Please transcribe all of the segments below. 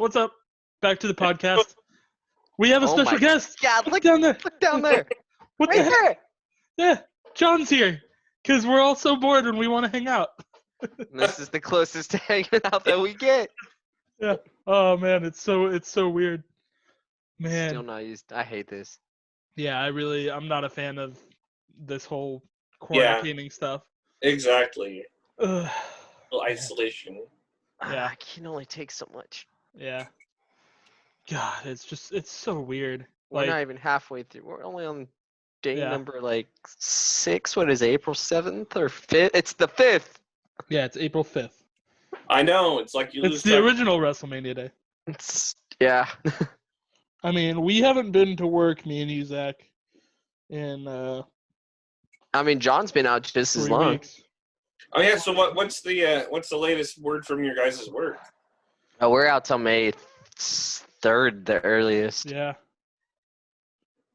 What's up? Back to the podcast. We have a special guest. God, look down there. Look down there. What right the heck? there. Yeah, John's here because we're all so bored and we want to hang out. This is the closest to hanging out that we get. Yeah. Oh man, it's so weird. Man. Still not used. I hate this. Yeah, I'm not a fan of this whole quarantining stuff. Exactly. Ugh. Isolation. Yeah. I can only take so much. Yeah. God, it's so weird. We're not even halfway through. We're only on day Yeah. number 6. What is it, April 7th or 5th? It's the 5th. Yeah, it's April 5th. I know. It's like you lose It's the track. original WrestleMania day. Yeah. I mean, we haven't been to work, me and you, Zach, in I mean, John's been out just as 3 long. weeks. Oh yeah. So what's the latest word from your guys' work? Oh, we're out till May 3rd, the earliest. Yeah.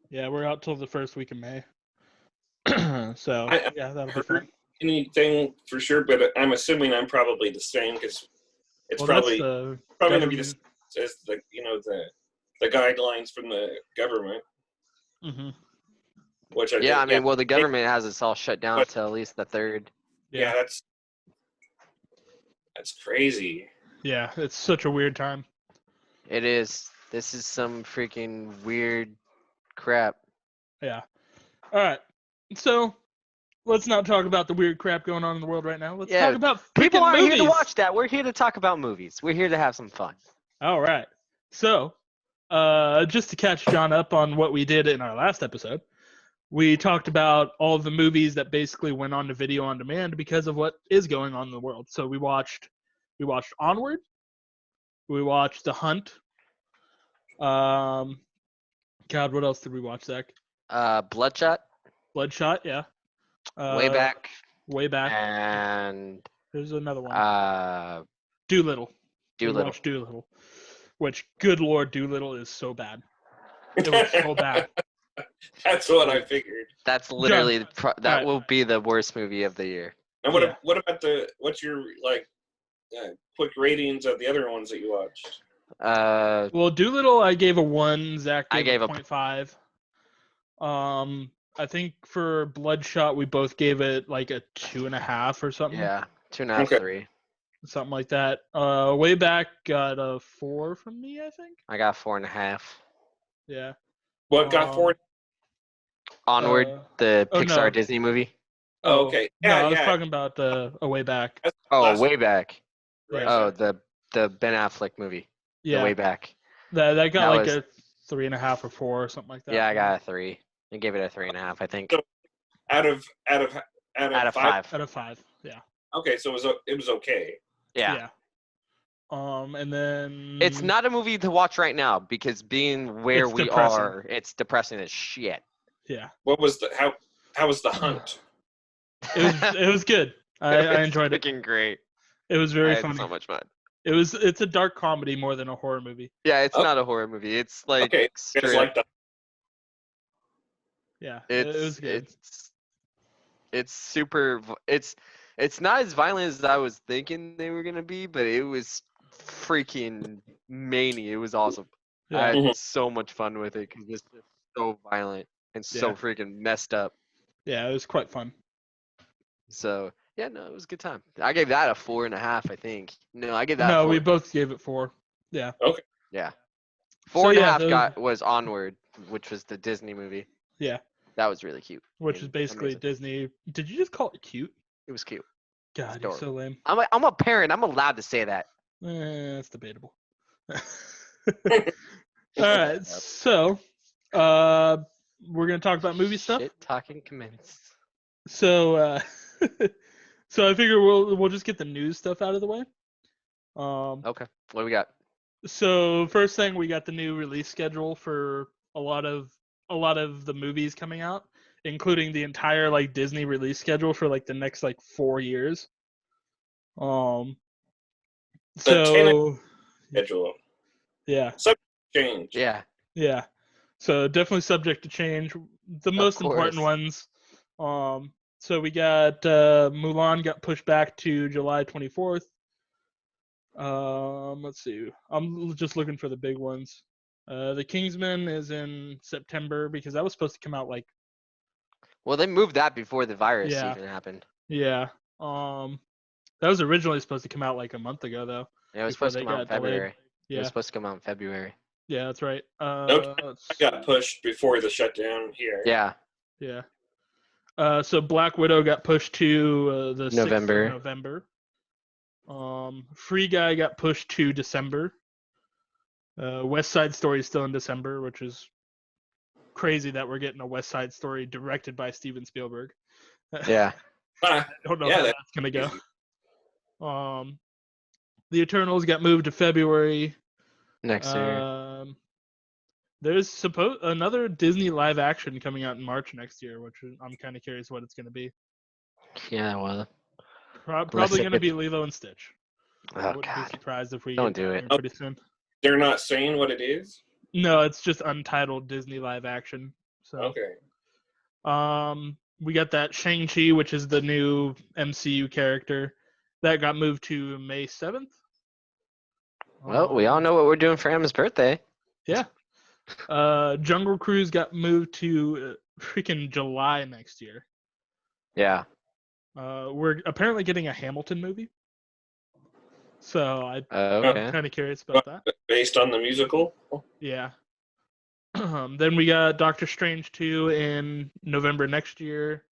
Yeah, we're out till the first week of May. So yeah, that'll be fun. Anything for sure, but I'm assuming I'm probably the same because it's Well, probably that's going to be the as the the guidelines from the government. Mm-hmm. Which I Yeah, think, I mean, well, the government has us all shut down But- till at least the 3rd. yeah, that's crazy. Yeah, it's such a weird time. It is. This is some freaking weird crap. Yeah. All right. So let's not talk about the weird crap going on in the world right now. Let's Yeah, talk about People freaking aren't movies. here to watch that. We're here to talk about movies. We're here to have some fun. All right. So, just to catch John up on what we did in our last episode, we talked about all the movies that basically went on to video on demand because of what is going on in the world. So we watched Onward. We watched The Hunt. God, what else did we watch, Zach? Bloodshot, Bloodshot, yeah. Way Back, Way Back. and There's another one. Doolittle. We Doolittle. watched Doolittle. Which, good Lord, Doolittle is so bad. It was so bad. That's what I figured. That's literally John, that alright. will be the worst movie of the year. And Yeah. what about what's your quick ratings of the other ones that you watched? Well, Doolittle, I gave a 1. Zach I gave gave a a 0.5. I think for Bloodshot, we both gave it like a 2.5 or something. Yeah, 2.5, Okay. 3. Something like that. Way Back got a 4 from me, I think. I got 4.5. Yeah. What got forward? Onward, the oh, Pixar no. Disney movie. Oh, okay. No, Yeah, I was yeah. talking about A Way Back. Oh, Last- Way Back. Right. Oh, the Ben Affleck movie. Yeah. The Way Back. That got that like was- a 3.5 or 4 or something like that. Yeah, I got a 3. I gave it a 3.5, I think. So- Out of Out of 5. Out of 5. Yeah. Okay, so it was okay. Yeah. And then It's not a movie to watch right now because being where It's we depressing. are, it's depressing as shit. Yeah. What was how was the hunt? It was good. I enjoyed it. Freaking great. It was I very had funny. so much fun. It's a dark comedy more than a horror movie. Yeah, it's Oh. not a horror movie. It's like Okay, you guys straight like up- that? Yeah. It was it's good. it's super. It's not as violent as I was thinking they were gonna be, but it was freaking mania. It was awesome. I Yeah. had Mhm. so much fun with it because it's just so violent and so Yeah. freaking messed up. Yeah, it was quite fun. So yeah, no, it was a good time. I gave that a 4.5, I think. No, I gave that. No, a we 4. both gave it 4. Yeah. Yeah. So, 4.5 yeah, was Onward, which was the Disney movie. Yeah. That was really cute. Which is and basically amazing. Disney. Did you just call it cute? It was cute. God, you're so lame. I'm a parent. I'm allowed to say that. It's debatable. All right, so we're gonna talk about movie stuff. Shit talking commenced. So so I figure we'll just get the news stuff out of the way. Okay. What do we got? So first thing, we got the new release schedule for a lot of the movies coming out, including the entire like Disney release schedule for like the next like 4 years. So Schedule yeah, change. Yeah. yeah. So definitely subject to change. The most important course. ones. So we got Mulan got pushed back to July 24th. Let's see. I'm just looking for the big ones. The Kingsman is in September because that was supposed to come out like Well, they moved that before the virus yeah, even happened. yeah. That was originally supposed to come out like a month ago though, Yeah, it was before supposed to they come out in got delayed. February. It was Yeah, supposed to come out in February. yeah, that's right. No, I Let's got see. pushed before the shutdown here. Yeah, Yeah. So Black Widow got pushed to the 6th of November. November. Free Guy got pushed to December. West Side Story is still in December, which is crazy that we're getting a West Side Story directed by Steven Spielberg. Yeah. I don't know Yeah, how that's that's gonna crazy. go. The Eternals got moved to February. Next year. There's another Disney live action coming out in March next year, which I'm kind of curious what it's gonna be. Yeah, well. Probably it gonna be gets- Lilo and Stitch. I Oh wouldn't be God. surprised if we Don't get do that it. here pretty soon. They're not saying what it is. No, it's just untitled Disney live action. So, Okay. we got that Shang-Chi, which is the new MCU character, that got moved to May 7th. Well, we all know what we're doing for Emma's birthday. Yeah. Jungle Cruise got moved to freaking July next year. Yeah. We're apparently getting a Hamilton movie. So I'm Okay. kind of curious about that. Based on the musical. Yeah. Then we got Doctor Strange 2 in November next year.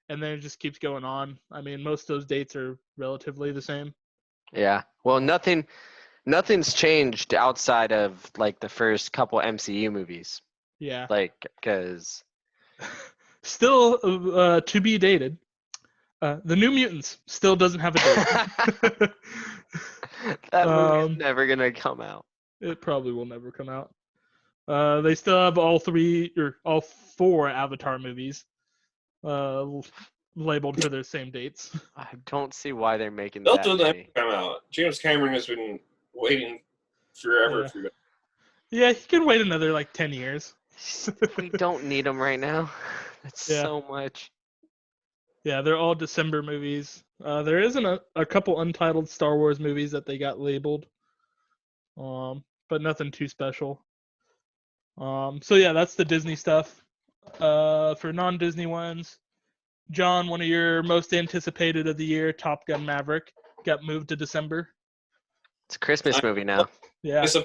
And then it just keeps going on. I mean, most of those dates are relatively the same. Yeah. Well, nothing's changed outside of like the first couple MCU movies. Yeah. Like, because Still to be dated. The New Mutants still doesn't have a date. that movie's never gonna come out. It probably will never come out. They still have all four Avatar movies labeled for their same dates. I don't see why they're making They'll that do that many. come out. James Cameron has been waiting forever Yeah. for that. Yeah, he can wait another like 10 years. We don't need them right now. That's Yeah. so much. Yeah, they're all December movies. There isn't a couple untitled Star Wars movies that they got labeled, but nothing too special. So yeah, that's the Disney stuff. For non-Disney ones, John, one of your most anticipated of the year, Top Gun Maverick, got moved to December. It's a Christmas movie now. Yeah, I was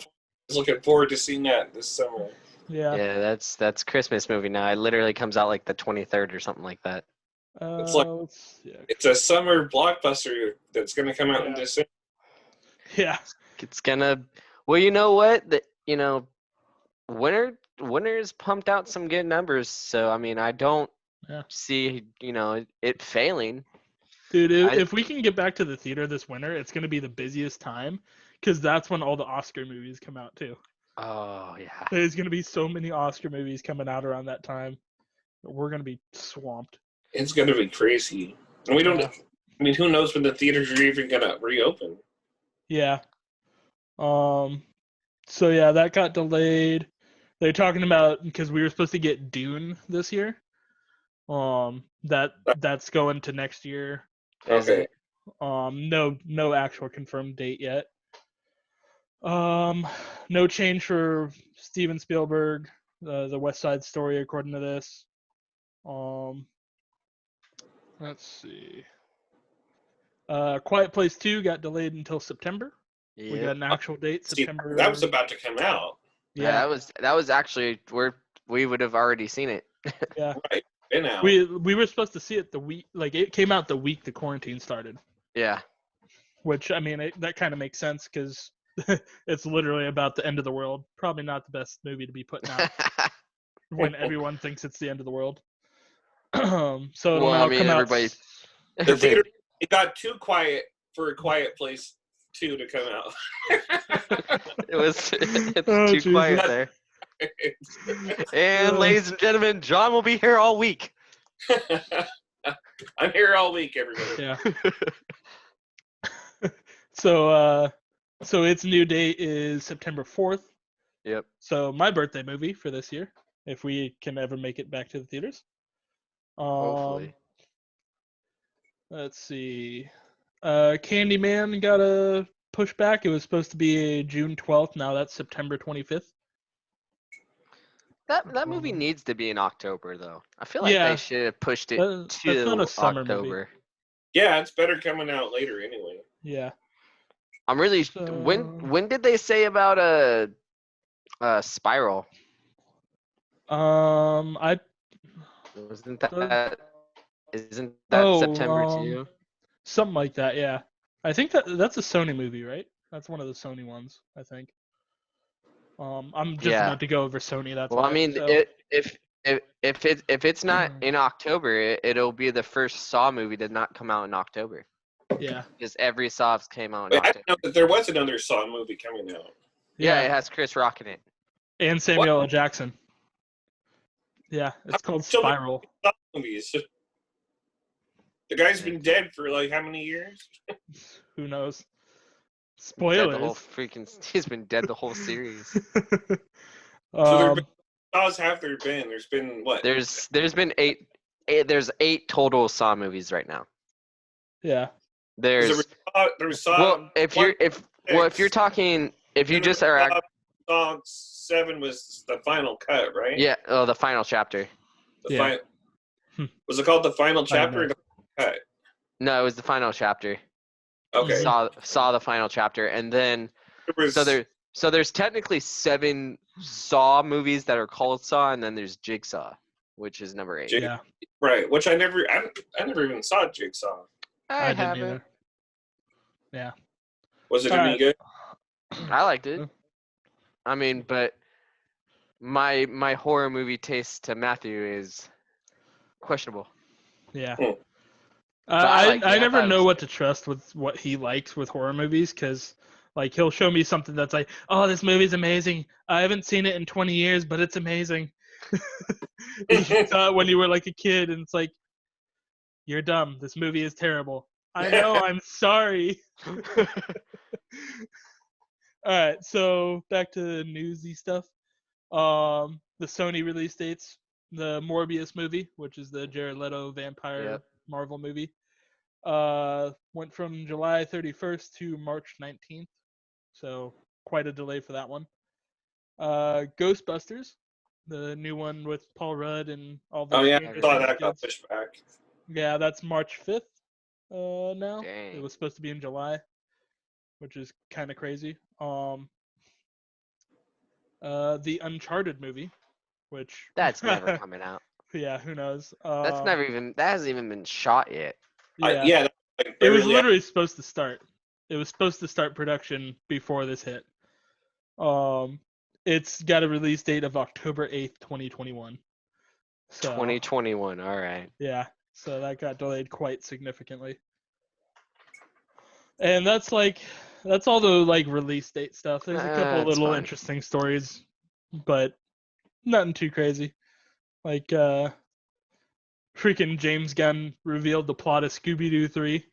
looking forward to seeing that this summer. yeah. Yeah, that's Christmas movie now. It literally comes out like the 23rd or something like that. It's like- yeah. It's a summer blockbuster that's going to come out in Yeah. December. Yeah, It's gonna. Well, you know what? Winter's pumped out some good numbers. So I mean, I don't Yeah. see it failing. dude. If we can get back to the theater this winter, it's gonna be the busiest time because that's when all the Oscar movies come out too. Oh yeah. There's gonna be so many Oscar movies coming out around that time. We're gonna be swamped. It's going to be crazy. And we don't. Yeah. I mean, who knows when the theaters are even going to reopen? Yeah. So yeah, that got delayed. They're talking about because we were supposed to get Dune this year. That's going to next year. Is Okay. it? No actual confirmed date yet. No change for Steven Spielberg, the West Side Story, according to this. Let's see. Quiet Place 2 got delayed until September. We got Yeah. an actual date, See, September. that was about to come out. Yeah, That was actually where we would have already seen it. yeah. Right. Been out. We were supposed to see it the week, like it came out the week the quarantine started. Yeah. Which I mean, that kind of makes sense because it's literally about the end of the world. Probably not the best movie to be putting out when everyone thinks it's the end of the world. So it'll Well, now I mean, come out. everybody- The theater it got too quiet for A Quiet Place 2 to come out. it's Oh, too Jesus. quiet there. And ladies and gentlemen, John will be here all week. I'm here all week, everybody. Yeah. So its new date is September 4th. Yep. So my birthday movie for this year, if we can ever make it back to the theaters. Hopefully. Let's see. Candyman got a pushed back. It was supposed to be June 12th. Now that's September 25th. That movie needs to be in October though. I feel like Yeah. they should have pushed it That's not to a summer movie. October. Yeah, it's better coming out later anyway. Yeah. I'm really when did they say about Spiral? I Isn't that September too? something like that. Yeah. I think that's a Sony movie, right? That's one of the Sony ones, I think. I'm just about to go over Sony. That's Well, why. I mean, So. if it's not in October, it'll be the first Saw movie to not come out in October. Yeah. Because every Saw came out in Wait, I October. didn't know that there was another Saw movie coming out. Yeah, it has Chris Rock in it. And Samuel L. Jackson. Yeah, it's called Spiral. Saw movies. The guy's been dead for like how many years? Who knows? Spoilers. He's been dead the whole series. So Saws have there been? There's been what? There's been there's 8 total Saw movies right now. Yeah. There's Saw. Well, if you're talking, if you just are Saw 7 was the final cut, right? Yeah. Oh, the final chapter. Was it called the final chapter or the final cut? No, it was the final chapter. Okay. Saw the final chapter, and then so there's technically 7 Saw movies that are called Saw, and then there's Jigsaw, which is number 8. Yeah. Right. Which I never even saw Jigsaw. I haven't. Either. Yeah. Was it any good? I liked it. I mean, but my horror movie taste to Matthew is questionable. Yeah. So I never know what to trust with what he likes with horror movies, because like he'll show me something that's like, oh, this movie's amazing. I haven't seen it in 20 years, but it's amazing. You saw it when you were like a kid, and it's like, you're dumb. This movie is terrible. I know. I'm sorry. All right, so back to newsy stuff. The Sony release dates: the Morbius movie, which is the Jared Leto vampire Marvel movie, went from July 31st to March 19th, so quite a delay for that one. Ghostbusters, the new one with Paul Rudd and all the. Oh yeah, I saw that got pushed back. Yeah, that's March 5th. Now. Dang. It was supposed to be in July, which is kind of crazy. The Uncharted movie, which that's never coming out. Yeah, who knows? That hasn't even been shot yet. Yeah, it was literally supposed to start. It was supposed to start production before this hit. It's got a release date of October 8th, 2021. So, 2021, all right. Yeah, so that got delayed quite significantly. And that's all the like release date stuff. There's a couple little interesting stories, but nothing too crazy. Like freaking James Gunn revealed the plot of Scooby-Doo 3,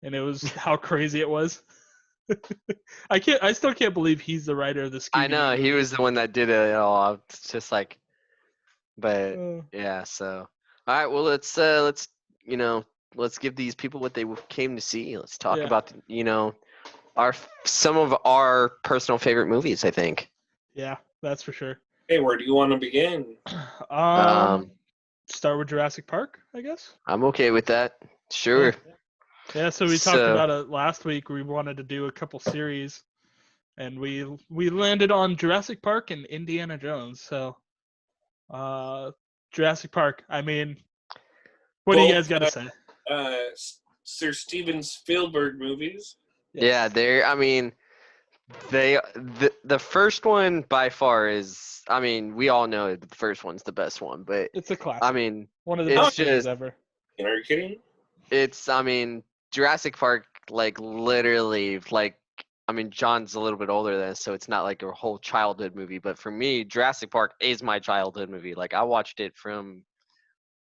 and it was how crazy it was. I still can't believe he's the writer of the Scooby-Doo. I know, he was the one that did it all. It's just like, but yeah, so all right, well let's give these people what they came to see. Let's talk about some of our personal favorite movies, I think. Yeah, that's for sure. Hey, where do you want to begin? Start with Jurassic Park, I guess. I'm okay with that. Sure. Yeah, so we talked about it last week. We wanted to do a couple series, and we landed on Jurassic Park and Indiana Jones. So, Jurassic Park. I mean, what do you guys got to say? Sir Steven Spielberg movies. Yes. Yeah, the first one by far is. I mean, we all know the first one's the best one, but it's a classic. I mean, one of the best movies ever. Are you kidding? Jurassic Park, like literally, like John's a little bit older than us, so it's not like a whole childhood movie. But for me, Jurassic Park is my childhood movie. Like I watched it from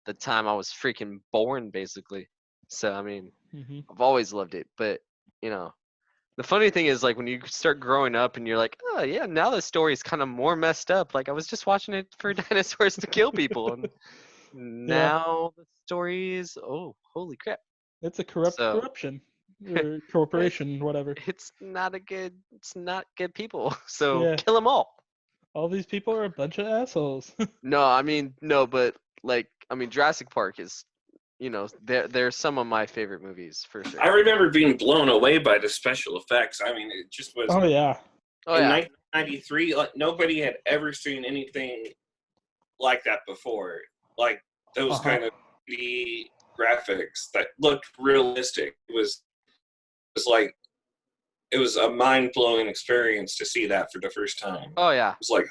the time I was freaking born, basically. So I've always loved it. But the funny thing is, like when you start growing up and you're like, oh yeah, now the story is kind of more messed up. Like I was just watching it for dinosaurs to kill people, and now the story is holy crap. It's a corruption. or corporation, whatever. It's not good people. So Yeah. kill them all. All these people are a bunch of assholes. No, I mean no, but like I mean Jurassic Park is, they're some of my favorite movies for sure. I remember being blown away by the special effects. I mean, it just was. Oh yeah. Oh in yeah. 1993, like nobody had ever seen anything like that before. Like those kind of 3D graphics that looked realistic. It was a mind-blowing experience to see that for the first time. Oh yeah. It was like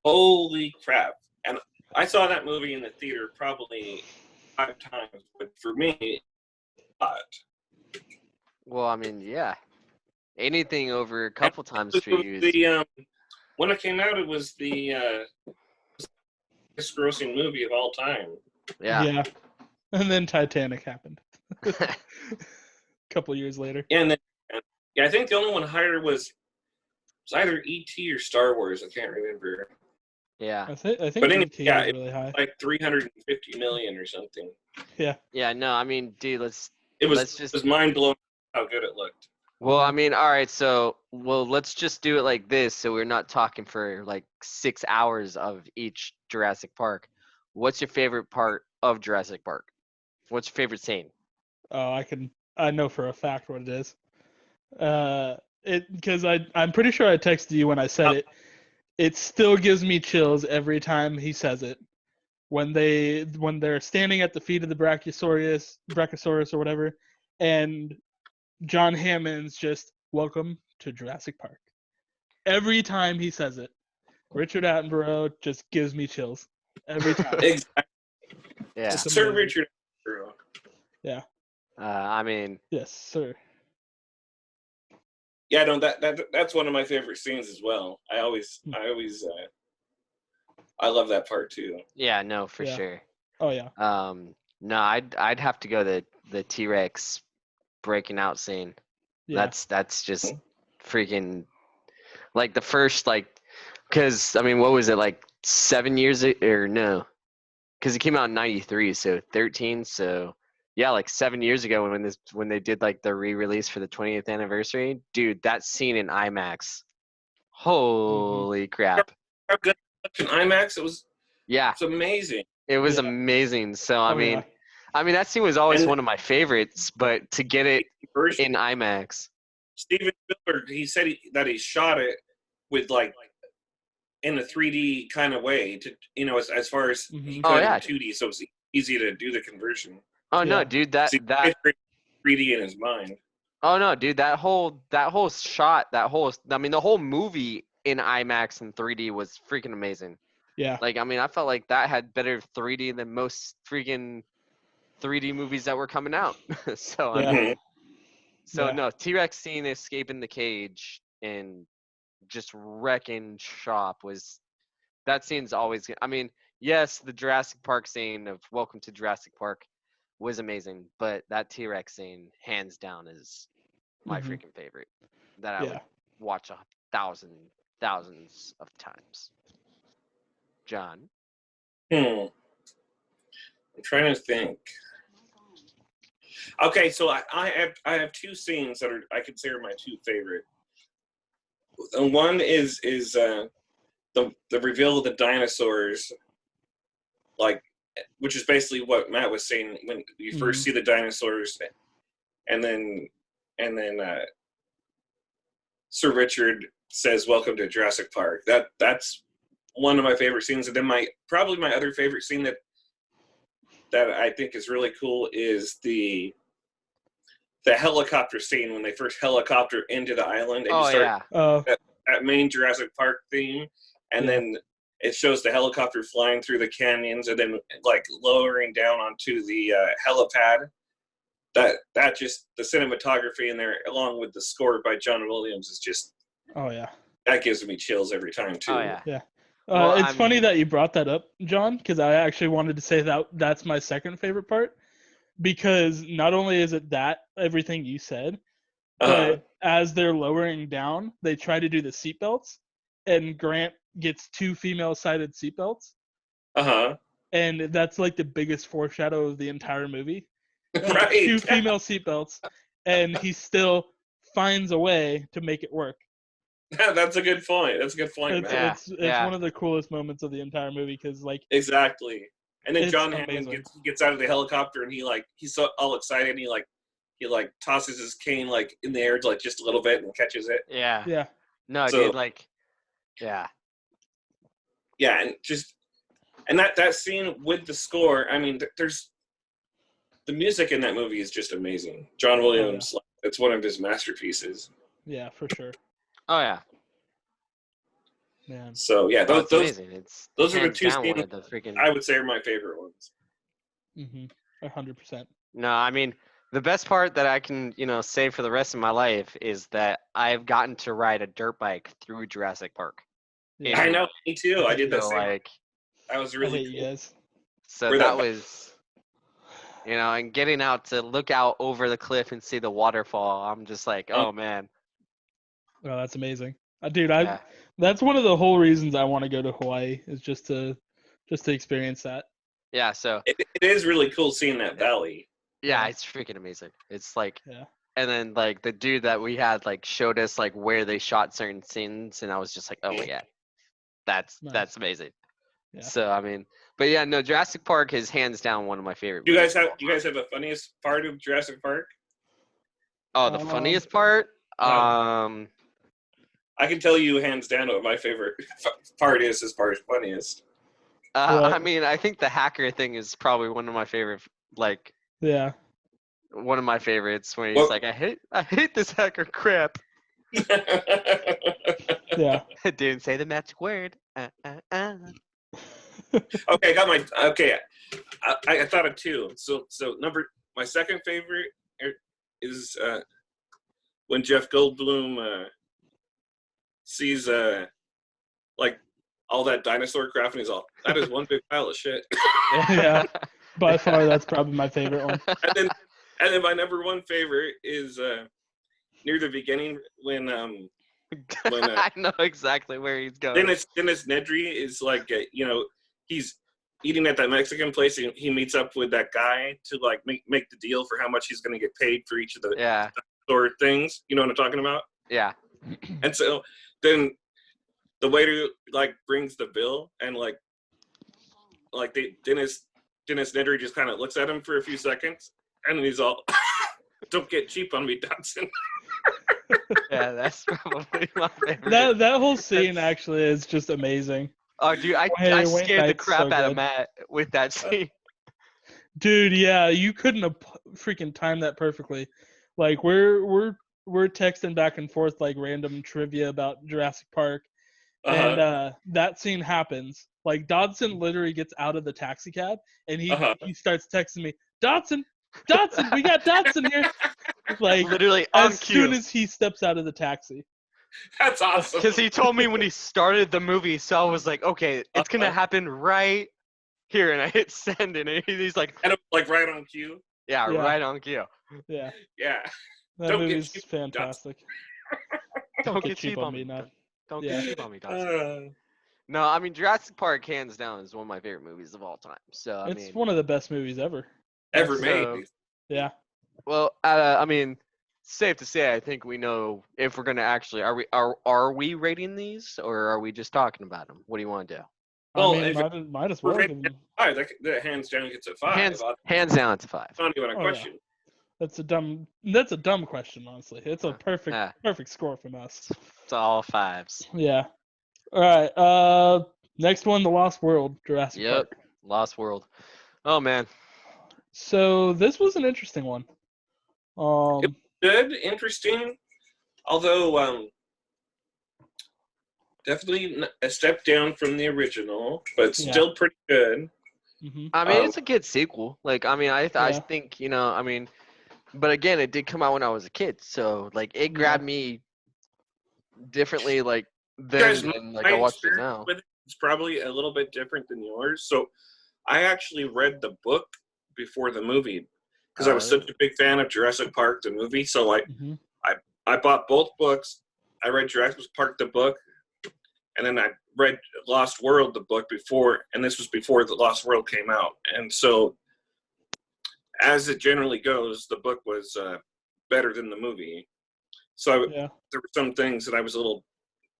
holy crap! And I saw that movie in the theater probably 5 times, but for me, Well, I mean, yeah. Anything over a couple times for you is the when it came out, it was the biggest grossing movie of all time. yeah. Yeah. And then Titanic happened. A couple years later. And then, I think the only one higher was either E.T. or Star Wars. I can't remember. Yeah. I think But anyway, ET yeah, was really high. Like 350 million or something. Yeah. Yeah, no, I mean, dude, It let's was mind blowing how good it looked. Well, I mean, all right, so let's just do it like this so we're not talking for like 6 hours of each Jurassic Park. What's your favorite part of Jurassic Park? What's your favorite scene? Oh, I know for a fact what it is. Because I'm pretty sure I texted you when I said it. It still gives me chills every time he says it. When they're standing at the feet of the Brachiosaurus or whatever, and John Hammond's just welcome to Jurassic Park. Every time he says it, Richard Attenborough just gives me chills every time. Exactly. Yeah. Sir Richard Attenborough. Yeah. I mean, Yes, sir. Yeah, no, that's one of my favorite scenes as well. I love that part too. yeah, no, for Yeah. sure. Oh yeah. No, I'd have to go the T-Rex breaking out scene. Yeah. That's just freaking like the first because I mean, what was it, like 7 years or no? Because it came out in '93, so 13. So yeah, like 7 years ago when they did like the re-release for the 20th anniversary, dude, that scene in IMAX, holy crap! How good in IMAX it was. Yeah, It's amazing. it was Yeah. amazing. So I Oh, mean, yeah. that scene was always And- one of my favorites, but to get it in IMAX. Steven Spielberg, he said that he shot it with like in a 3D kind of way to as far as he Oh, could yeah. in 2D, so it's easy to do the conversion. Oh no, Yeah. dude, So he pictured 3D in his mind. Oh no, dude, that whole shot, the whole movie in IMAX and 3D was freaking amazing. Yeah. Like, I mean, I felt like that had better 3D than most freaking 3D movies that were coming out. So Yeah. I mean, Yeah. no, T-Rex scene escaping the cage and just wrecking shop that scene's always. I mean, yes, the Jurassic Park scene of Welcome to Jurassic Park was amazing, but that T-Rex scene, hands down, is my freaking favorite. That I would watch thousands of times. John. I'm trying to think. Okay, so I have 2 scenes that I consider my 2 favorite. And one is the reveal of the dinosaurs, like, which is basically what Matt was saying when you first see the dinosaurs, and then Sir Richard says, "Welcome to Jurassic Park." That's one of my favorite scenes. And then my other favorite scene that I think is really cool is the helicopter scene when they first helicopter into the island and you start that main Jurassic Park theme, and then it shows the helicopter flying through the canyons and then like lowering down onto the helipad. That just the cinematography in there, along with the score by John Williams, is just that gives me chills every time too. Oh yeah. Yeah. Well, it's funny that you brought that up, John, because I actually wanted to say that's my second favorite part, because not only is it that everything you said, but as they're lowering down, they try to do the seatbelts, and Grant gets 2 female-sided seatbelts. And that's like the biggest foreshadow of the entire movie. Right. 2 female seatbelts, and he still finds a way to make it work. That's a good point. That's a good point, man. It's one of the coolest moments of the entire movie because like exactly. And then John amazing. Hammond gets out of the helicopter and he's so all excited and he tosses his cane like in the air like just a little bit and catches it. Yeah. Yeah. No, dude, like, yeah. Yeah, and that scene with the score. I mean, there's the music in that movie is just amazing. John Williams, it's one of his masterpieces. Yeah, for sure. Oh yeah. Man. So yeah, those are the two scenes I would say are my favorite ones. 100%. No, I mean the best part that I can say for the rest of my life is that I've gotten to ride a dirt bike through Jurassic Park. Yeah. I know, me too. I did the same. Like, that was really cool. You guys. So that was, and getting out to look out over the cliff and see the waterfall. I'm just like, oh man. Oh, that's amazing, dude. That's one of the whole reasons I want to go to Hawaii is just to experience that. Yeah. So it is really cool seeing that valley. Yeah, it's freaking amazing. It's like, and then like the dude that we had like showed us like where they shot certain scenes, and I was just like, oh my god, that's amazing. Yeah. So I mean, but yeah, no, Jurassic Park is hands down one of my favorite. Do you guys have a funniest part of Jurassic Park? Oh, the funniest part. I can tell you hands down what my favorite part is as far as funniest. I mean, I think the hacker thing is probably one of my favorite. Like, yeah, one of my favorites when he's like, I hate this hacker crap. Yeah. Didn't say the magic word. Okay, I thought of two. So my second favorite is when Jeff Goldblum sees like all that dinosaur crap and he's all, that is one big pile of shit. Yeah, by far that's probably my favorite one. And then my number one favorite is near the beginning when I know exactly where he's going. Dennis Nedry is like he's eating at that Mexican place and he meets up with that guy to like make the deal for how much he's going to get paid for each of the store things. You know what I'm talking about? Yeah. And so then the waiter like brings the bill and like Dennis Nedry just kind of looks at him for a few seconds and then he's all, "Don't get cheap on me, Dodson." Yeah, that's probably my favorite. That whole scene actually is just amazing. Oh, dude, I scared the crap out of Matt with that scene. Dude, yeah, you couldn't have freaking timed that perfectly. Like we're texting back and forth like random trivia about Jurassic Park, and that scene happens. Like Dodson literally gets out of the taxi cab and he starts texting me, Dodson, we got Dodson here. Like literally as soon as he steps out of the taxi. That's awesome. Because he told me when he started the movie, so I was like, okay, it's gonna happen right here, and I hit send, and he's like, and it was like right on cue. Yeah, right on cue. Yeah. Yeah. That movie's fantastic. Don't get cheap on me, Dodson. Don't get cheap on me, Dodson. No, I mean Jurassic Park, hands down, is one of my favorite movies of all time. So it's one of the best movies ever made. Yeah. Well, I mean, safe to say, I think we know if we're gonna actually are we rating these or are we just talking about them? What do you want to do? Well, I mean, might as well. That hands down gets a 5. Hands down, it's a 5. It's not even a question. Yeah. That's a dumb question, honestly. It's a perfect score from us. It's all 5s. Yeah. All right. Next one, The Lost World, Jurassic Park. Lost World. Oh man. So this was an interesting one. It was good, interesting, although definitely a step down from the original, but still pretty good. Mm-hmm. I mean, it's a good sequel. Like, I mean, I think I mean, but again, it did come out when I was a kid, so like it grabbed me differently. Like then, like I watched it now. It's probably a little bit different than yours. So I actually read the book before the movie because I was such a big fan of Jurassic Park, the movie. So like, I bought both books. I read Jurassic Park, the book, and then I read Lost World, the book before, and this was before the Lost World came out. And so, as it generally goes, the book was better than the movie. So there were some things that I was a little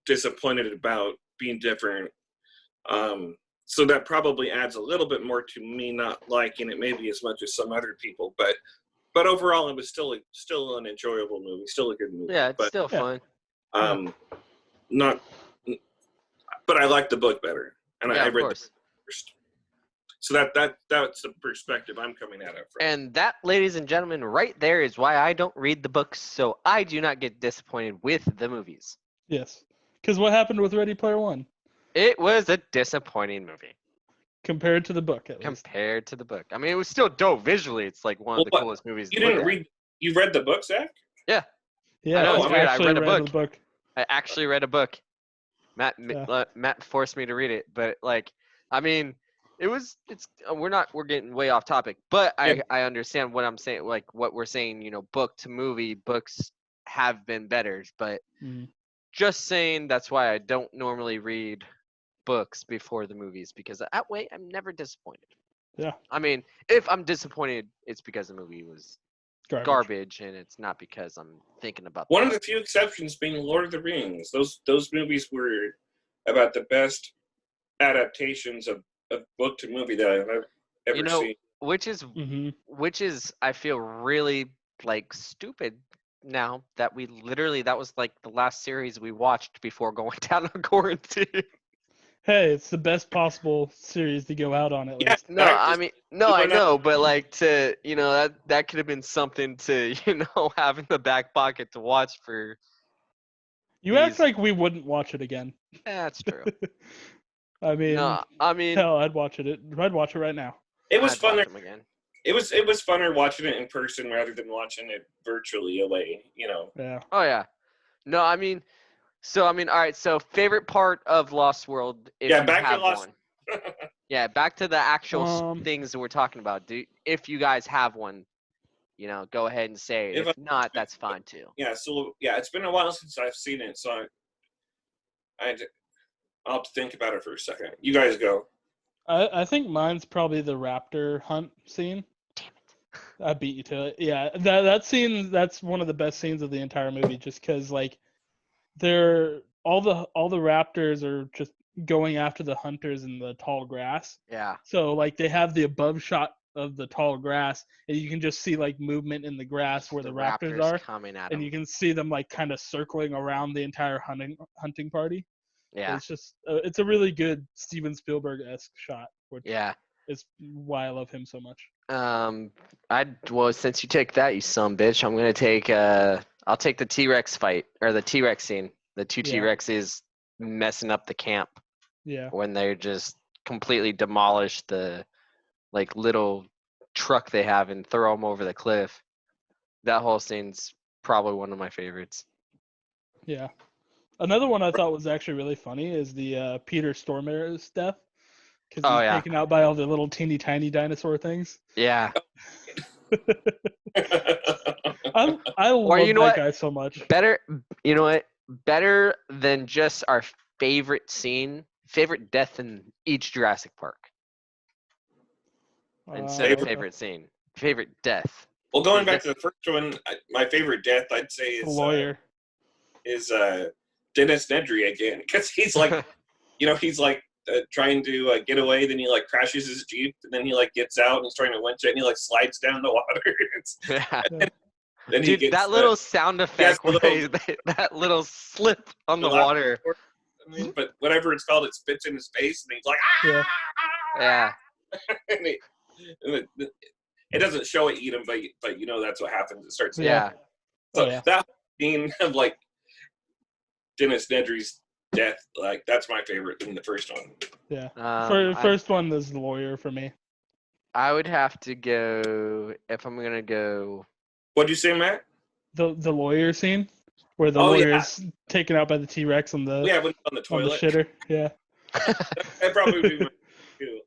disappointed about being different. So that probably adds a little bit more to me not liking it maybe as much as some other people. But overall, it was still an enjoyable movie, still a good movie. Yeah, it's still fun. Not, but I like the book better, and I read the book first. So that's the perspective I'm coming at it from. And that, ladies and gentlemen, right there is why I don't read the books, so I do not get disappointed with the movies. Yes, because what happened with Ready Player One? It was a disappointing movie. Compared to the book, at least. Compared to the book. I mean, it was still dope visually. It's like one of the coolest movies. You didn't read? You read the book, Zach? Yeah. Yeah, I know, it's weird. I read a book. I actually read a book. Matt forced me to read it, but like, I mean, we're getting way off topic, but I understand what I'm saying, like what we're saying, you know, book to movie, books have been better, but just saying that's why I don't normally read books before the movies, because that way I'm never disappointed. Yeah. I mean, if I'm disappointed, it's because the movie was garbage, and it's not because I'm thinking about one of the few exceptions being Lord of the Rings. Those movies were about the best adaptations of book to movie that I've ever seen. Which is I feel really like stupid now that that was like the last series we watched before going down on quarantine. Hey, it's the best possible series to go out on, at least. No, I mean, no, I know, but like that could have been something to, have in the back pocket to watch for. You act like we wouldn't watch it again. Yeah, that's true. I mean, hell, I'd watch it. I'd watch it right now. It was funner. It was funner watching it in person rather than watching it virtually away. Yeah. Oh yeah. No, I mean. So, all right. So, favorite part of Lost World, if you have one. Yeah, back to the actual things that we're talking about. If you guys have one, go ahead and say it. If not, that's fine too. Yeah. So, it's been a while since I've seen it, so I'll have to think about it for a second. You guys go. I think mine's probably the raptor hunt scene. Damn it! I beat you to it. Yeah, that scene. That's one of the best scenes of the entire movie, just because like. All the raptors are just going after the hunters in the tall grass. Yeah. So like they have the above shot of the tall grass, and you can just see like movement in the grass where the raptors are coming at and you can see them like kind of circling around the entire hunting party. Yeah. It's just it's a really good Steven Spielberg-esque shot. Which is why I love him so much. Since you take that, you son of a bitch, I'm gonna take I'll take the T-Rex fight, or the T-Rex scene. The two T-Rexes messing up the camp. Yeah. When they just completely demolish the like little truck they have and throw them over the cliff. That whole scene's probably one of my favorites. Yeah. Another one I thought was actually really funny is the Peter Stormare's death. Because he's taken out by all the little teeny tiny dinosaur things. Yeah. I love that guy so much. Better, better than just our favorite death in each Jurassic Park. Instead of favorite scene, favorite death. Well, going back to the first one, my favorite death I'd say is the lawyer. Is Dennis Nedry again, because he's like, he's like trying to get away, then he like crashes his Jeep, and then he like gets out and he's trying to winch it, and he like slides down the water. Then dude, that little sound effect, that little slip on the water. But whatever it's called, it spits in his face, and he's like, ah! Yeah. And it doesn't show it eat him, but that's what happens. It starts. Yeah. So that scene of like Dennis Nedry's death, like that's my favorite in the first one. Yeah. First one is the lawyer for me. I would have to go if I'm gonna go. What'd you say, Matt? The lawyer scene where the lawyer is taken out by the T-Rex on the on the toilet. On the shitter. Yeah. That probably would be my too.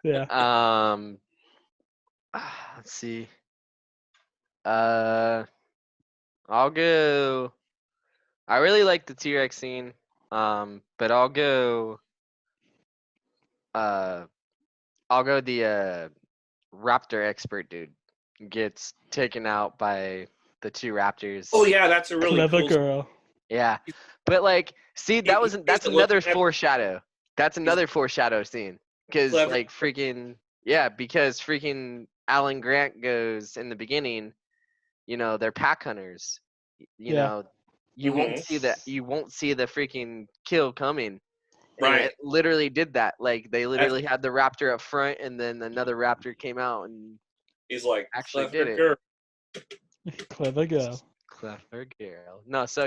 Yeah. Let's see. I'll go. I really like the T-Rex scene. But I'll go. I'll go the raptor expert dude gets taken out by the two raptors. Oh yeah, that's a really clever cool. girl. Yeah, but like, see, that's another foreshadow. That's another foreshadow scene because like freaking because freaking Alan Grant goes in the beginning. You know, they're pack hunters. You know, you won't see that. You won't see the freaking kill coming. And Right. it literally did that. Like they literally had the raptor up front, and then another raptor came out and he's like actually did it. Girl. Clever girl. Clever girl. No, so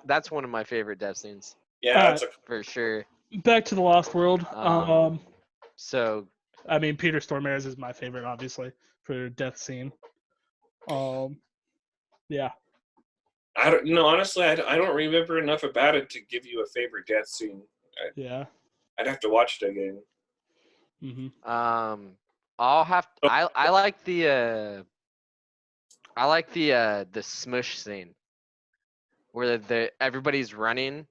that's one of my favorite death scenes. Yeah, for sure. Back to the Lost World. So I mean, Peter Stormare's is my favorite, obviously, for death scene. Yeah. I don't. Honestly, I don't remember enough about it to give you a favorite death scene. I'd have to watch it again. Mm-hmm. I'll have. I like the smush scene where everybody's running,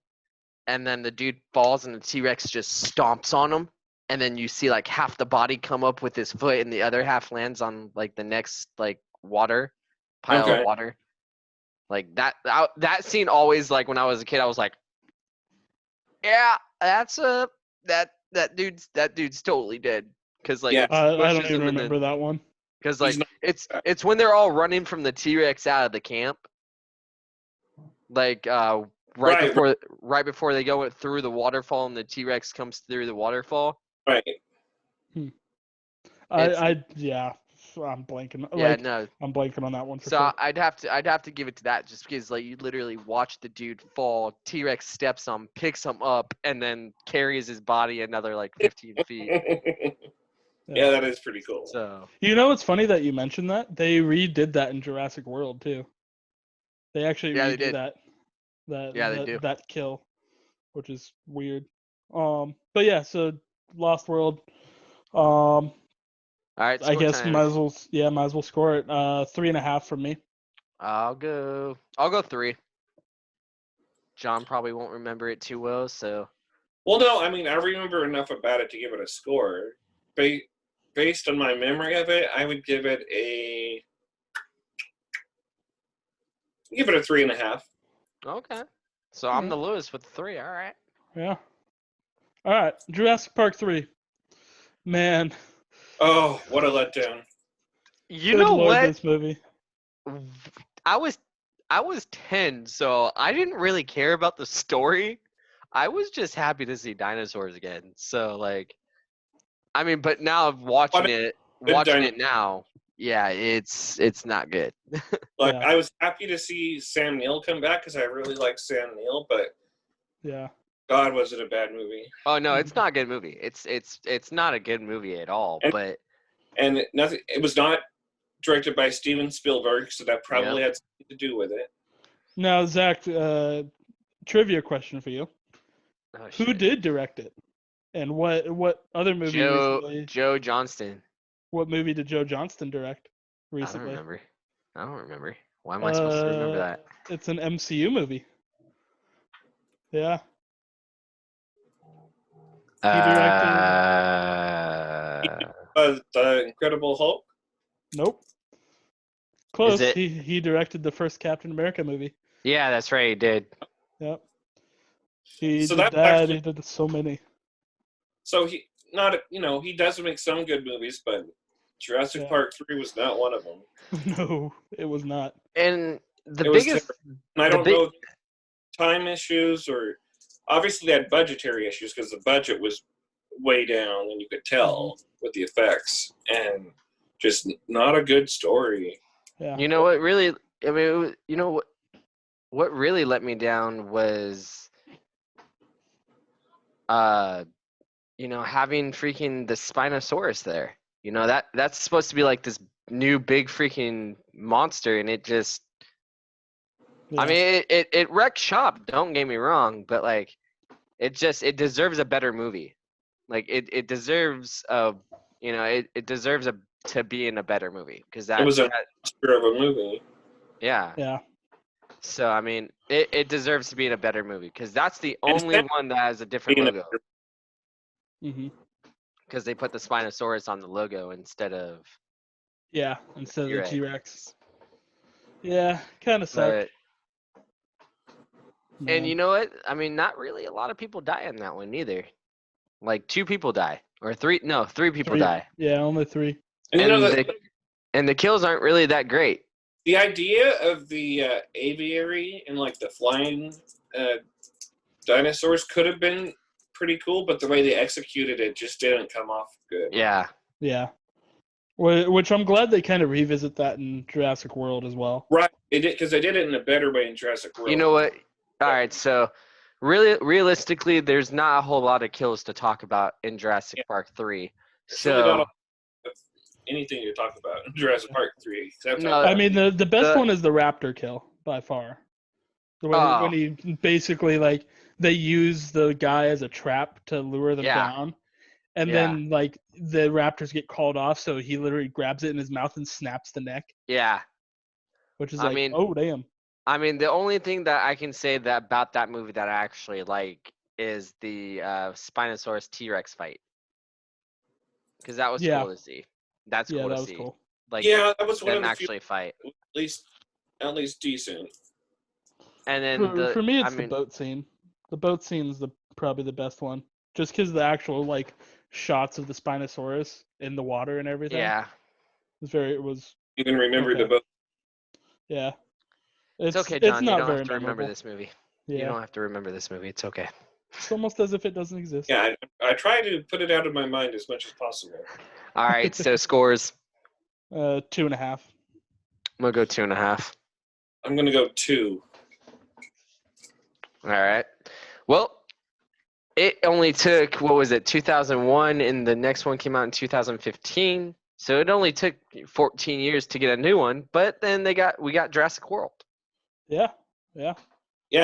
and then the dude falls and the T-Rex just stomps on him, and then you see like half the body come up with his foot, and the other half lands on like the next like pile of water. Like that scene always, like when I was a kid, I was like, yeah, that's that dude's totally dead. Cause like I don't even remember that one. Cause like it's when they're all running from the T-Rex out of the camp. Like right before they go through the waterfall and the T-Rex comes through the waterfall. Right. I'm blanking. I'm blanking on that one. So I'd have to give it to that just because like you literally watch the dude fall, T-Rex steps on, picks him up, and then carries his body another like 15 feet. Yeah, that is pretty cool. So it's funny that you mentioned that. They redid that in Jurassic World too. They actually redid that. They do. That kill, which is weird. But yeah, so Lost World. All right, I guess might as well score it. 3.5 from me. I'll go 3. John probably won't remember it too well, so. Well, no, I mean I remember enough about it to give it a score. Based on my memory of it, I would give it a 3.5. Okay, so I'm the lowest with 3. All right. Yeah. All right, Jurassic Park 3. Man. Oh, what a letdown! You know what? This movie. I was 10, so I didn't really care about the story. I was just happy to see dinosaurs again. So like, I mean, but now watching it now, yeah, it's not good. Like I was happy to see Sam Neill come back because I really like Sam Neill, but God, was it a bad movie? Oh no, it's not a good movie. It's not a good movie at all. And nothing. It was not directed by Steven Spielberg, so that probably had something to do with it. Now, Zach, trivia question for you: Who did direct it, and what other movie recently? Joe Johnston. What movie did Joe Johnston direct recently? I don't remember. Why am I supposed to remember that? It's an MCU movie. Yeah. He directed The Incredible Hulk? Nope. Close. He directed the first Captain America movie. Yeah, that's right. He did. Yep. He did so many. So he does make some good movies, but Jurassic Park 3 was not one of them. No, it was not. And I don't know time issues or obviously they had budgetary issues because the budget was way down and you could tell with the effects and just not a good story. Yeah. You know what really? I mean, you know what really let me down was, having freaking the Spinosaurus there. You know that's supposed to be like this new big freaking monster, and it just. Yeah. I mean, it wrecked shop. Don't get me wrong, but like, it deserves a better movie. Like it deserves it deserves to be in a better movie because it was a monster of a movie. Yeah. Yeah. So I mean, it deserves to be in a better movie because that's the only one that has a different logo. Because they put the Spinosaurus on the logo instead of. Yeah, instead of the T-Rex. Yeah, kind of sucked. And you know what? I mean, not really a lot of people die in that one either. Like 2 people die, or 3. No, 3 people die. Yeah, only 3. And the kills aren't really that great. The idea of the aviary and like the flying dinosaurs could have been pretty cool, but the way they executed it just didn't come off good. Yeah. Yeah. Which I'm glad they kind of revisit that in Jurassic World as well. Right, they did, because they did it in a better way in Jurassic World. You know what? All right, so really, realistically, there's not a whole lot of kills to talk about in Jurassic Park 3. So really not anything to talk about in Jurassic Park 3. I mean, the best one is the raptor kill by far. When he basically like they use the guy as a trap to lure them down. And then, like, the raptors get called off, so he literally grabs it in his mouth and snaps the neck. Yeah. Which is like, oh, damn. I mean, the only thing that I can say that about that movie that I actually like is the Spinosaurus T-Rex fight. Because that was cool to see. That's cool to see. Cool. Like, that was one of the actually fight. At least decent. And then for me, it's the boat scene. The boat scene is probably the best one. Just because the actual, like, shots of the Spinosaurus in the water and everything. Yeah. It was. You can remember the boat. Yeah. It's okay, John. You don't have to remember this movie. Yeah. You don't have to remember this movie. It's okay. It's almost as if it doesn't exist. Yeah, I try to put it out of my mind as much as possible. All right, so scores. 2.5. I'm gonna go 2.5. I'm gonna go 2. All right. Well, it only took 2001, and the next one came out in 2015. So it only took 14 years to get a new one. But then we got Jurassic World. Yeah. Yeah,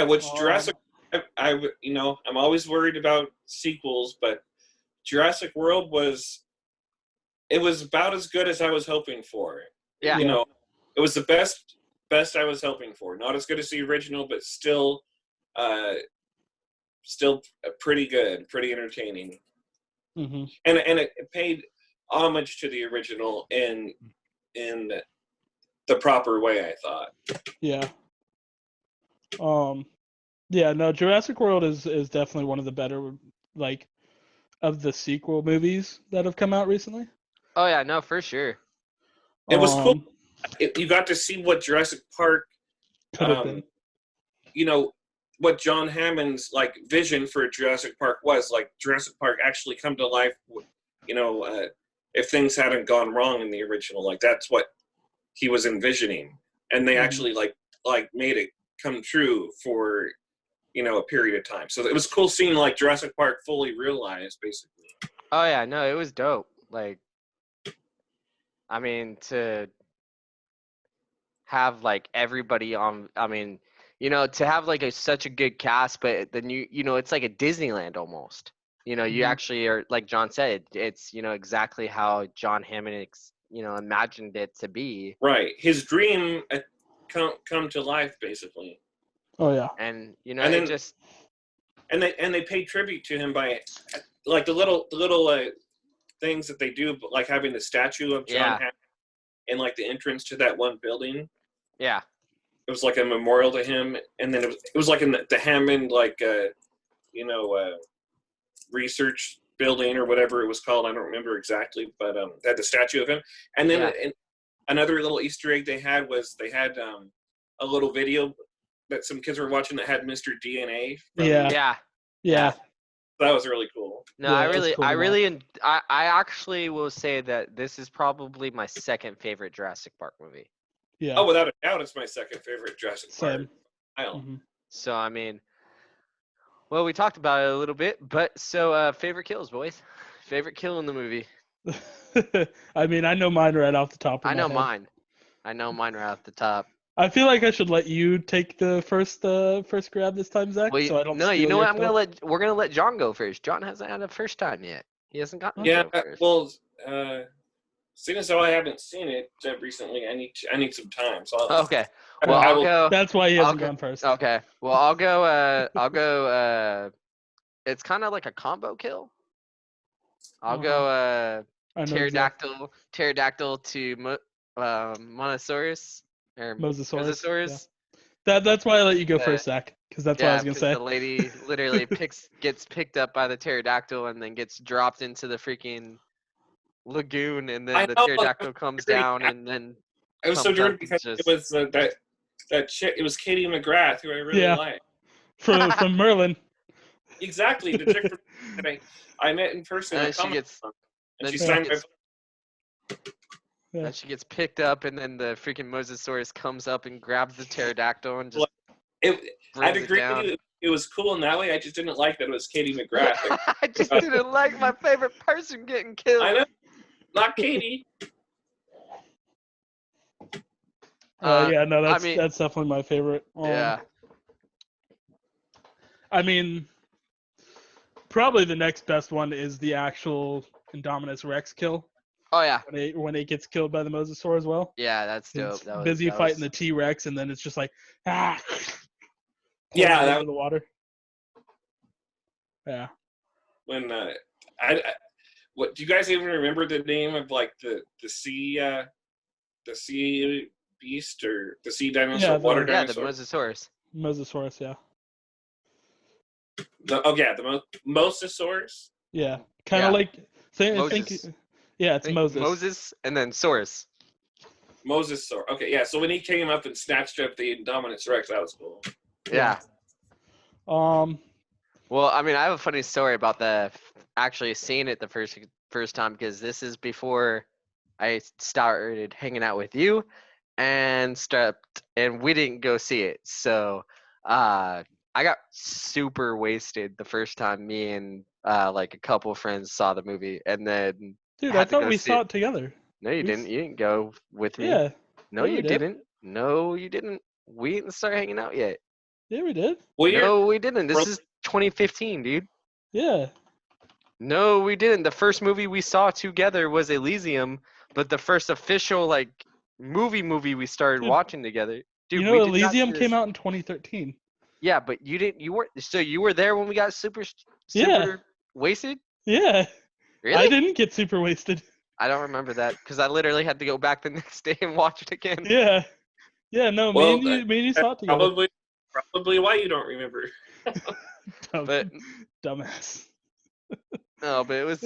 which Jurassic, I'm always worried about sequels, but Jurassic World was about as good as I was hoping for. Yeah. It was the best I was hoping for. Not as good as the original, but still pretty good, pretty entertaining. Mm-hmm. And it paid homage to the original in the proper way, I thought. Yeah. Yeah, no, Jurassic World is definitely one of the better, like, of the sequel movies that have come out recently. Oh yeah, no, for sure. It was cool. You got to see what Jurassic Park could have been. What John Hammond's like vision for Jurassic Park was, like Jurassic Park actually come to life. If things hadn't gone wrong in the original, like that's what he was envisioning, and they actually like made it come true for a period of time. So it was cool seeing like Jurassic Park fully realized, basically. Oh yeah, no, it was dope. Like, I mean, to have like everybody on. I mean, to have like such a good cast, but then it's like a Disneyland almost. You actually are, like John said, it's exactly how John Hammond imagined it to be. Right, his dream come to life, basically. Oh yeah, and they pay tribute to him by like the little things that they do, like having the statue of John Hammond in like the entrance to that one building. Yeah. It was like a memorial to him, and then it was like in the Hammond research building or whatever it was called. I don't remember exactly, but they had the statue of him. And then another little Easter egg they had a little video that some kids were watching that had Mr. DNA. Yeah. That was really cool. No, I actually will say that this is probably my second favorite Jurassic Park movie. Yeah. Oh, without a doubt, it's my second favorite Jurassic Park. Mm-hmm. So, I mean, well, we talked about it a little bit, but so favorite kills, boys. Favorite kill in the movie. I mean, I know mine right off the top of my head. I know mine right off the top. I feel like I should let you take the first grab this time, Zach. Well, so I don't. No, you know what? We're gonna let John go first. John hasn't had a first time yet. He hasn't gotten. Well, seeing as though I haven't seen it recently, I need some time. So okay. Well, I'll go. That's why he hasn't gone first. Okay. Well, I'll go. It's kind of like a combo kill. I'll go. Pterodactyl to Monosaurus. Mosasaurus. Yeah. That's why I let you go first, Zach, because that's what I was gonna say. The lady literally gets picked up by the pterodactyl and then gets dropped into the freaking lagoon, and then the pterodactyl comes down and then. I was so dirty because it was that chick. It was Katie McGrath, who I really like. From Merlin. Exactly, the chick that I met in person. And she signed my. And she gets picked up, and then the freaking Mosasaurus comes up and grabs the pterodactyl and just. I'd agree with you. It was cool in that way. I just didn't like that it was Katie McGrath. I just didn't like my favorite person getting killed. I know, not Katie. That's definitely my favorite. Yeah. I mean, probably the next best one is the actual Indominus Rex kill. Oh yeah. When it gets killed by the Mosasaur as well. Yeah, that's dope. Busy fighting the T-Rex, and then it's just like yeah, that was the water. Yeah. When what do you guys even remember the name of like the sea beast or the sea dinosaur, water dinosaur? Yeah, the Mosasaurus. Mosasaurus, yeah. The Mosasaurus. Yeah, kind of like it's Moses. Moses and then Saurus. Mosasaur. Okay, yeah. So when he came up and snatched up the Indominus Rex, that was cool. Yeah. Well, I mean, I have a funny story about actually seeing it the first time, because this is before I started hanging out with you, and we didn't go see it. So, I got super wasted the first time me and like a couple of friends saw the movie, and then. Dude, I thought we saw it together. No, you didn't. You didn't go with me. Yeah. No, you didn't. No, you didn't. We didn't start hanging out yet. Yeah, we did. No, we didn't. This is 2015, dude. Yeah. No, we didn't. The first movie we saw together was Elysium, but the first official movie we started watching together. Dude, Elysium came out in 2013. Yeah, but you didn't. You were there when we got super wasted? Yeah. Really? I didn't get super wasted. I don't remember that because I literally had to go back the next day and watch it again. Yeah. Yeah, no, me and you saw it together. Probably why you don't remember. Dumbass. No, but it was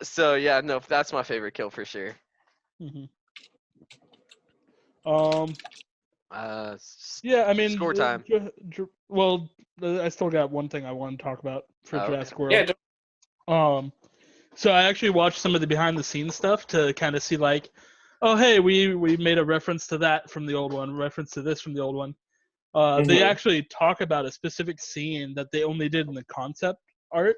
so yeah, no, that's my favorite kill for sure. Mm-hmm. Yeah, I mean, score time. Well, I still got one thing I want to talk about for Jurassic World. Yeah. So I actually watched some of the behind the scenes stuff to kind of see like, oh hey, we made a reference to that from the old one, reference to this from the old one. They actually talk about a specific scene that they only did in the concept art,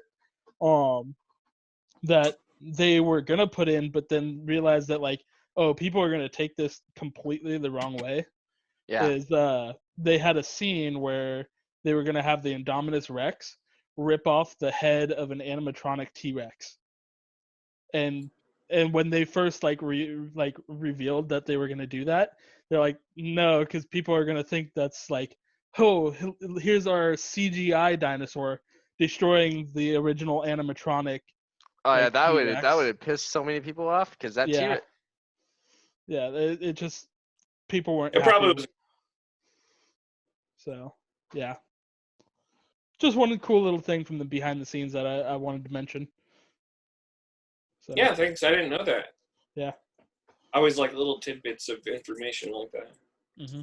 that they were gonna put in, but then realized that like, oh, people are gonna take this completely the wrong way. Yeah. Is they had a scene where they were gonna have the Indominus Rex rip off the head of an animatronic T-Rex. And when they first revealed that they were gonna do that, they're like, no, because people are gonna think that's like, oh, here's our CGI dinosaur destroying the original animatronic. Oh yeah, that would have pissed so many people off because that T-Rex. Yeah, it just people weren't. It probably was. So yeah, just one cool little thing from the behind the scenes that I wanted to mention. So, yeah, thanks. I didn't know that. Yeah. I always like little tidbits of information like that. Mm-hmm.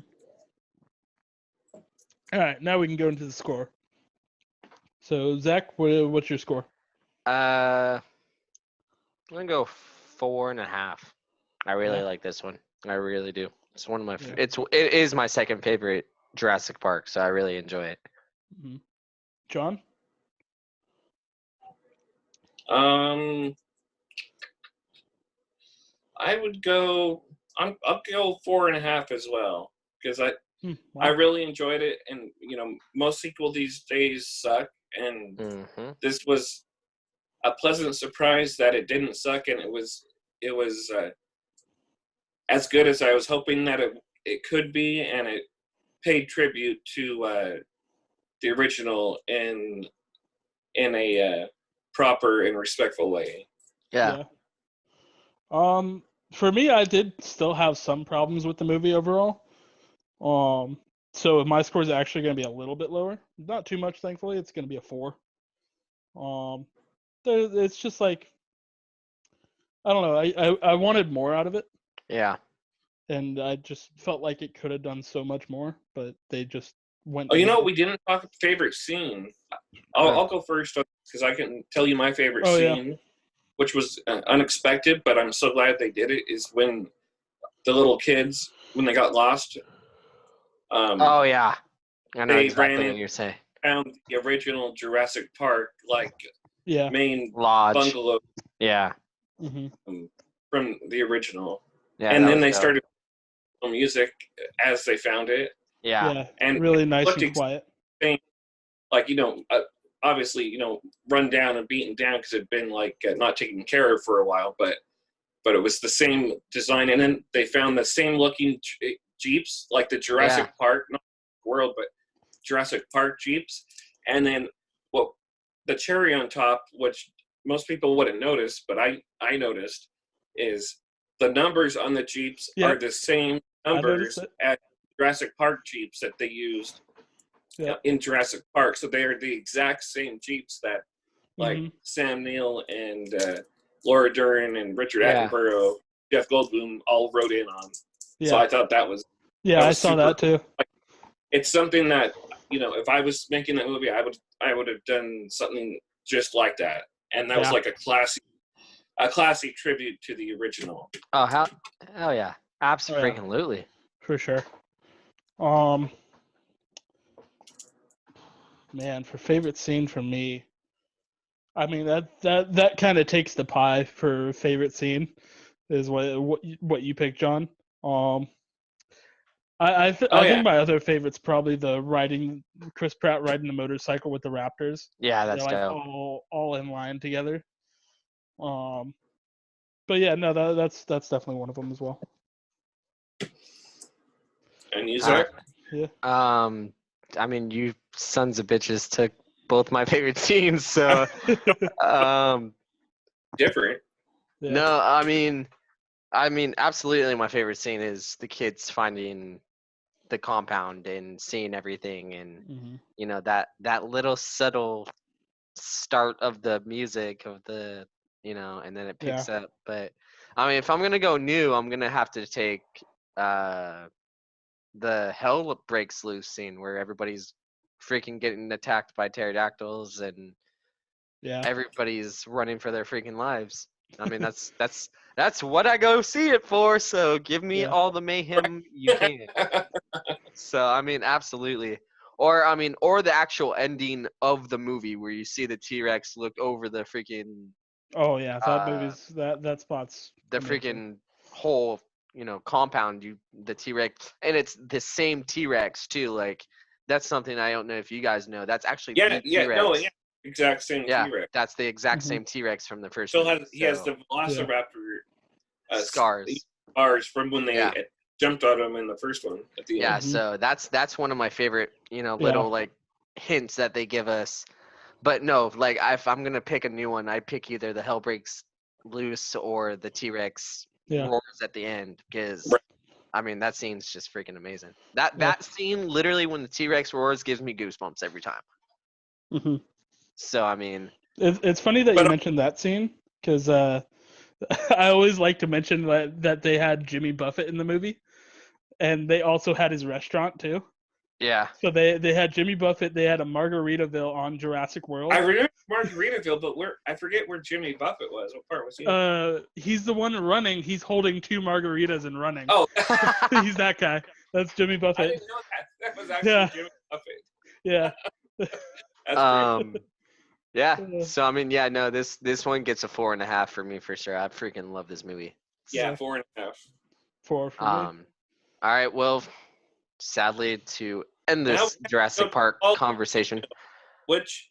All right, now we can go into the score. So, Zach, what's your score? I'm gonna go 4.5. I really like this one. I really do. It's one of my. It is my second favorite Jurassic Park, so I really enjoy it. Mm-hmm. John? I would go. I'll go 4.5 as well because I really enjoyed it, and most sequels these days suck, and this was a pleasant surprise that it didn't suck, and it was as good as I was hoping that it could be, and it paid tribute to the original in a proper and respectful way. Yeah. For me, I did still have some problems with the movie overall. So my score is actually going to be a little bit lower. Not too much, thankfully. It's going to be a 4. It's just like, I don't know. I wanted more out of it. Yeah. And I just felt like it could have done so much more, but they just went. Oh, you know, we didn't talk about favorite scene. I'll go first because I can tell you my favorite scene, which was unexpected, but I'm so glad they did it, is when the little kids, when they got lost. Oh, yeah. I know exactly what you're saying. Found the original Jurassic Park, main lodge bungalow. Yeah. From the original. Yeah, and then they started music as they found it. Yeah. And really nice and quiet. Obviously, run down and beaten down because it had been not taken care of for a while, but it was the same design. And then they found the same looking Jeeps, like the Jurassic Park, not World, but Jurassic Park Jeeps. And then the cherry on top, which most people wouldn't notice, but I noticed, is the numbers on the Jeeps are the same numbers as Jurassic Park Jeeps that they used in Jurassic Park. So they are the exact same Jeeps that Sam Neill and Laura Dern and Richard Attenborough, Jeff Goldblum all wrote in on. Yeah. So I thought that was I saw that too. It's something that, if I was making that movie, I would have done something just like that. And that was like a classy tribute to the original. Oh, hell yeah. Absolutely. For sure. Man, for favorite scene for me, I mean that kind of takes the pie for favorite scene, is what you picked, John. I think my other favorite's probably the Chris Pratt riding the motorcycle with the Raptors. Yeah, that's dope. all in line together. But yeah, no, that's definitely one of them as well. And you, Zach? I mean, you sons of bitches took both my favorite scenes, so different. Yeah. No, I mean, absolutely, my favorite scene is the kids finding the compound and seeing everything, and that little subtle start of the music of the and then it picks up. But I mean, if I'm gonna go new, I'm gonna have to take the hell breaks loose scene where everybody's freaking getting attacked by pterodactyls and everybody's running for their freaking lives. I mean, that's what I go see it for. So give me all the mayhem you can. So I mean, absolutely. Or the actual ending of the movie where you see the T-Rex look over the freaking. Oh yeah, that movie's that spot's the freaking whole compound. The T-Rex, and it's the same T-Rex too. Like that's something I don't know if you guys know. That's actually the T-Rex. Exact same T-Rex. That's the exact same T-Rex from the first. He has the Velociraptor scars from when they jumped on him in the first one at the end. So that's one of my favorite little like hints that they give us. But no, like if I'm gonna pick a new one, I pick either the Hell Breaks Loose or the T-Rex roars at the end, because I mean that scene's just freaking amazing. That scene, literally, when the T-Rex roars, gives me goosebumps every time. So I mean, it's funny that you mentioned that scene, because I always like to mention that they had Jimmy Buffett in the movie, and they also had his restaurant too. Yeah. So they had Jimmy Buffett. They had a Margaritaville on Jurassic World. I remember Margaritaville, but I forget where Jimmy Buffett was. What part was he? He's the one running. He's holding 2 margaritas and running. Oh, he's that guy. That's Jimmy Buffett. I didn't know that. That was actually Jimmy Buffett. Yeah. That's yeah. So I mean, no, this one gets a 4.5 for me for sure. I freaking love this movie. Yeah, 4.5. 4 for me. All right. Well, sadly, to end this Jurassic Park conversation, which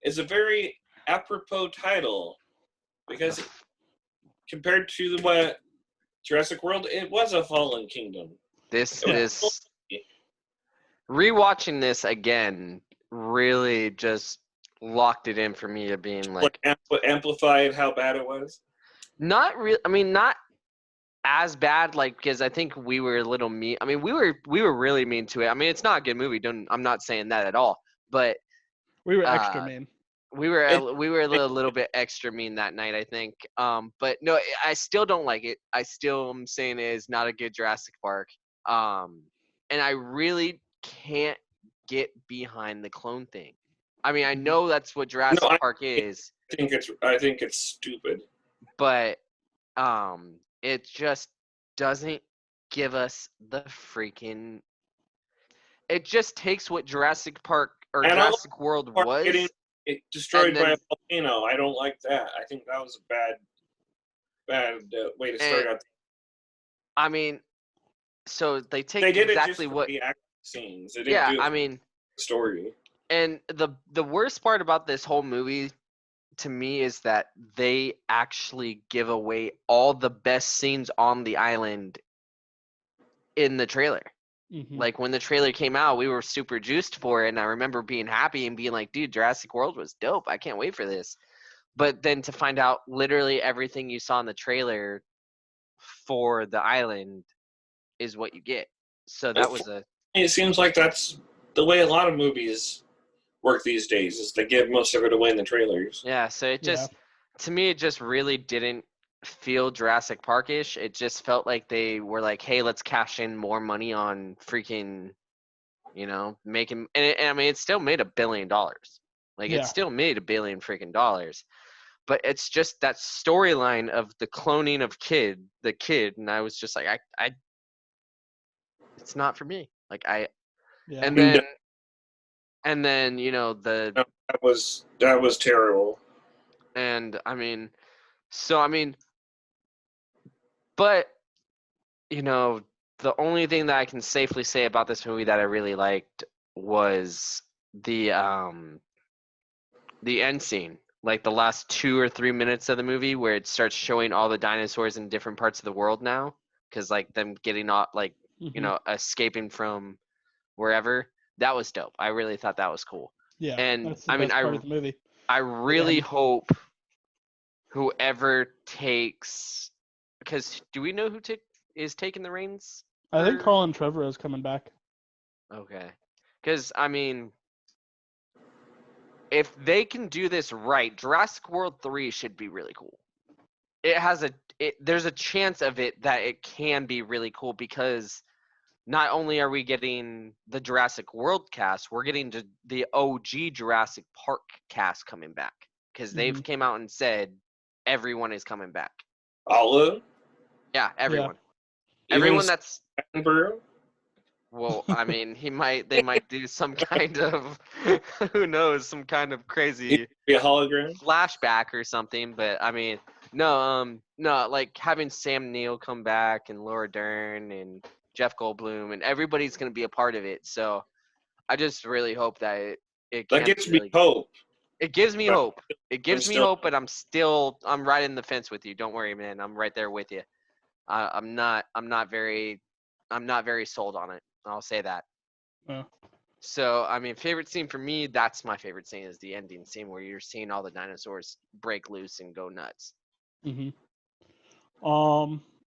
is a very apropos title, because compared to what Jurassic World, it was a fallen kingdom. This rewatching this again really just locked it in for me to being like amplified how bad it was. Not real. I mean, not. as bad, like, because I think we were a little mean. I mean, we were really mean to it. I mean, it's not a good movie. I'm not saying that at all. But we were extra mean. We were a little bit extra mean that night, I think. But no, I still don't like it. I still am saying it is not a good Jurassic Park. And I really can't get behind the clone thing. I mean, I know that's what Jurassic Park is. I think it's stupid. But it just doesn't give us the freaking. It just takes what Jurassic Park or Jurassic World was. Getting it destroyed by a volcano. I don't like that. I think that was a bad way to start out. I mean, so they did exactly what the action scenes. They didn't do it I mean, story. And the worst part about this whole movie, to me, is that they actually give away all the best scenes on the island in the trailer. Mm-hmm. Like when the trailer came out, we were super juiced for it, and I remember being happy and being like, dude, Jurassic World was dope. I can't wait for this. But then to find out literally everything you saw in the trailer for the island is what you get. So that was It seems like that's the way a lot of movies work these days, is they give most of it away in the trailers. Yeah, so it just, to me, it just really didn't feel Jurassic Park-ish. It just felt like they were like, hey, let's cash in more money on freaking, making, and I mean, it still made $1 billion. Like, it still made $1 billion freaking dollars. But it's just that storyline of the cloning of the kid, and I was just like, I it's not for me. Like, and then, that was terrible. And I mean, but, the only thing that I can safely say about this movie that I really liked was the end scene, like the last 2 or 3 minutes of the movie where it starts showing all the dinosaurs in different parts of the world now, because like them getting out, like, escaping from wherever. That was dope. I really thought that was cool. Yeah, and that's the best part of the movie. I really hope whoever takes, because do we know who is taking the reins? I think Colin Trevorrow is coming back. Okay, because I mean, if they can do this right, Jurassic World 3 should be really cool. There's a chance of it that it can be really cool, because not only are we getting the Jurassic World cast, we're getting the OG Jurassic Park cast coming back, because they've came out and said everyone is coming back. All of them? Yeah, everyone. Yeah. Everyone that's. Attenborough? Well, I mean, they might do some kind of, who knows, some kind of crazy be a hologram flashback or something. But I mean, no, like having Sam Neill come back and Laura Dern and Jeff Goldblum, and everybody's going to be a part of it. So I just really hope that it that gives me hope. It gives me hope. It gives me hope, but I'm right in the fence with you. Don't worry, man. I'm right there with you. I'm not very sold on it. I'll say that. So, I mean, favorite scene for me, that's my favorite scene, is the ending scene where you're seeing all the dinosaurs break loose and go nuts. Mm-hmm.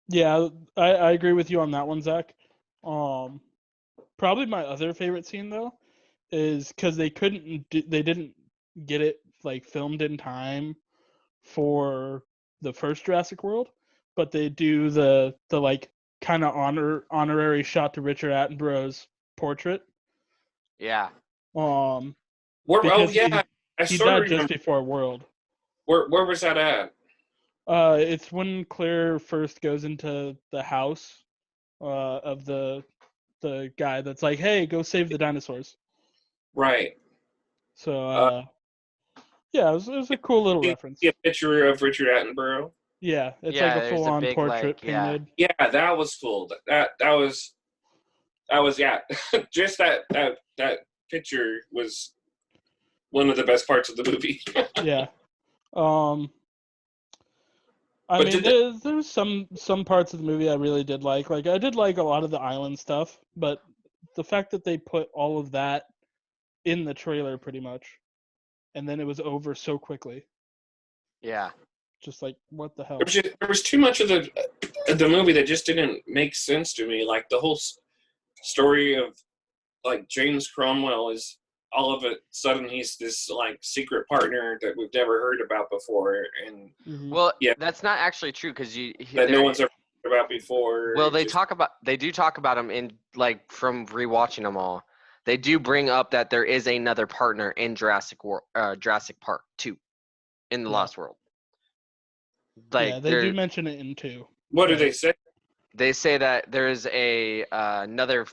Yeah, I agree with you on that one, Zach. Probably my other favorite scene, though, is because they didn't get it, like, filmed in time for the first Jurassic World, but they do the like, kind of honorary shot to Richard Attenborough's portrait. Yeah. I he died just before World. Where was that at? It's when Claire first goes into the house of the guy that's like, hey, go save the dinosaurs. Right. So yeah, it was a cool little reference. See a picture of Richard Attenborough? Yeah, it's like a full-on portrait painted. Yeah, that was cool. That was just that picture was one of the best parts of the movie. Yeah. I mean, there's some parts of the movie I really did like. Like, I did like a lot of the island stuff, but the fact that they put all of that in the trailer pretty much, and then it was over so quickly. Yeah. Just like, what the hell? There was too much of the the movie that just didn't make sense to me. Like the whole story of like James Cromwell is all of a sudden he's this like secret partner that we've never heard about before, and well, that's not actually true because that no one's ever heard about before. Well, they do talk about him in like from rewatching them all. They do bring up that there is another partner in Jurassic Park 2 in the Lost World. Like they do mention it in 2. What do they say? They say that there is another.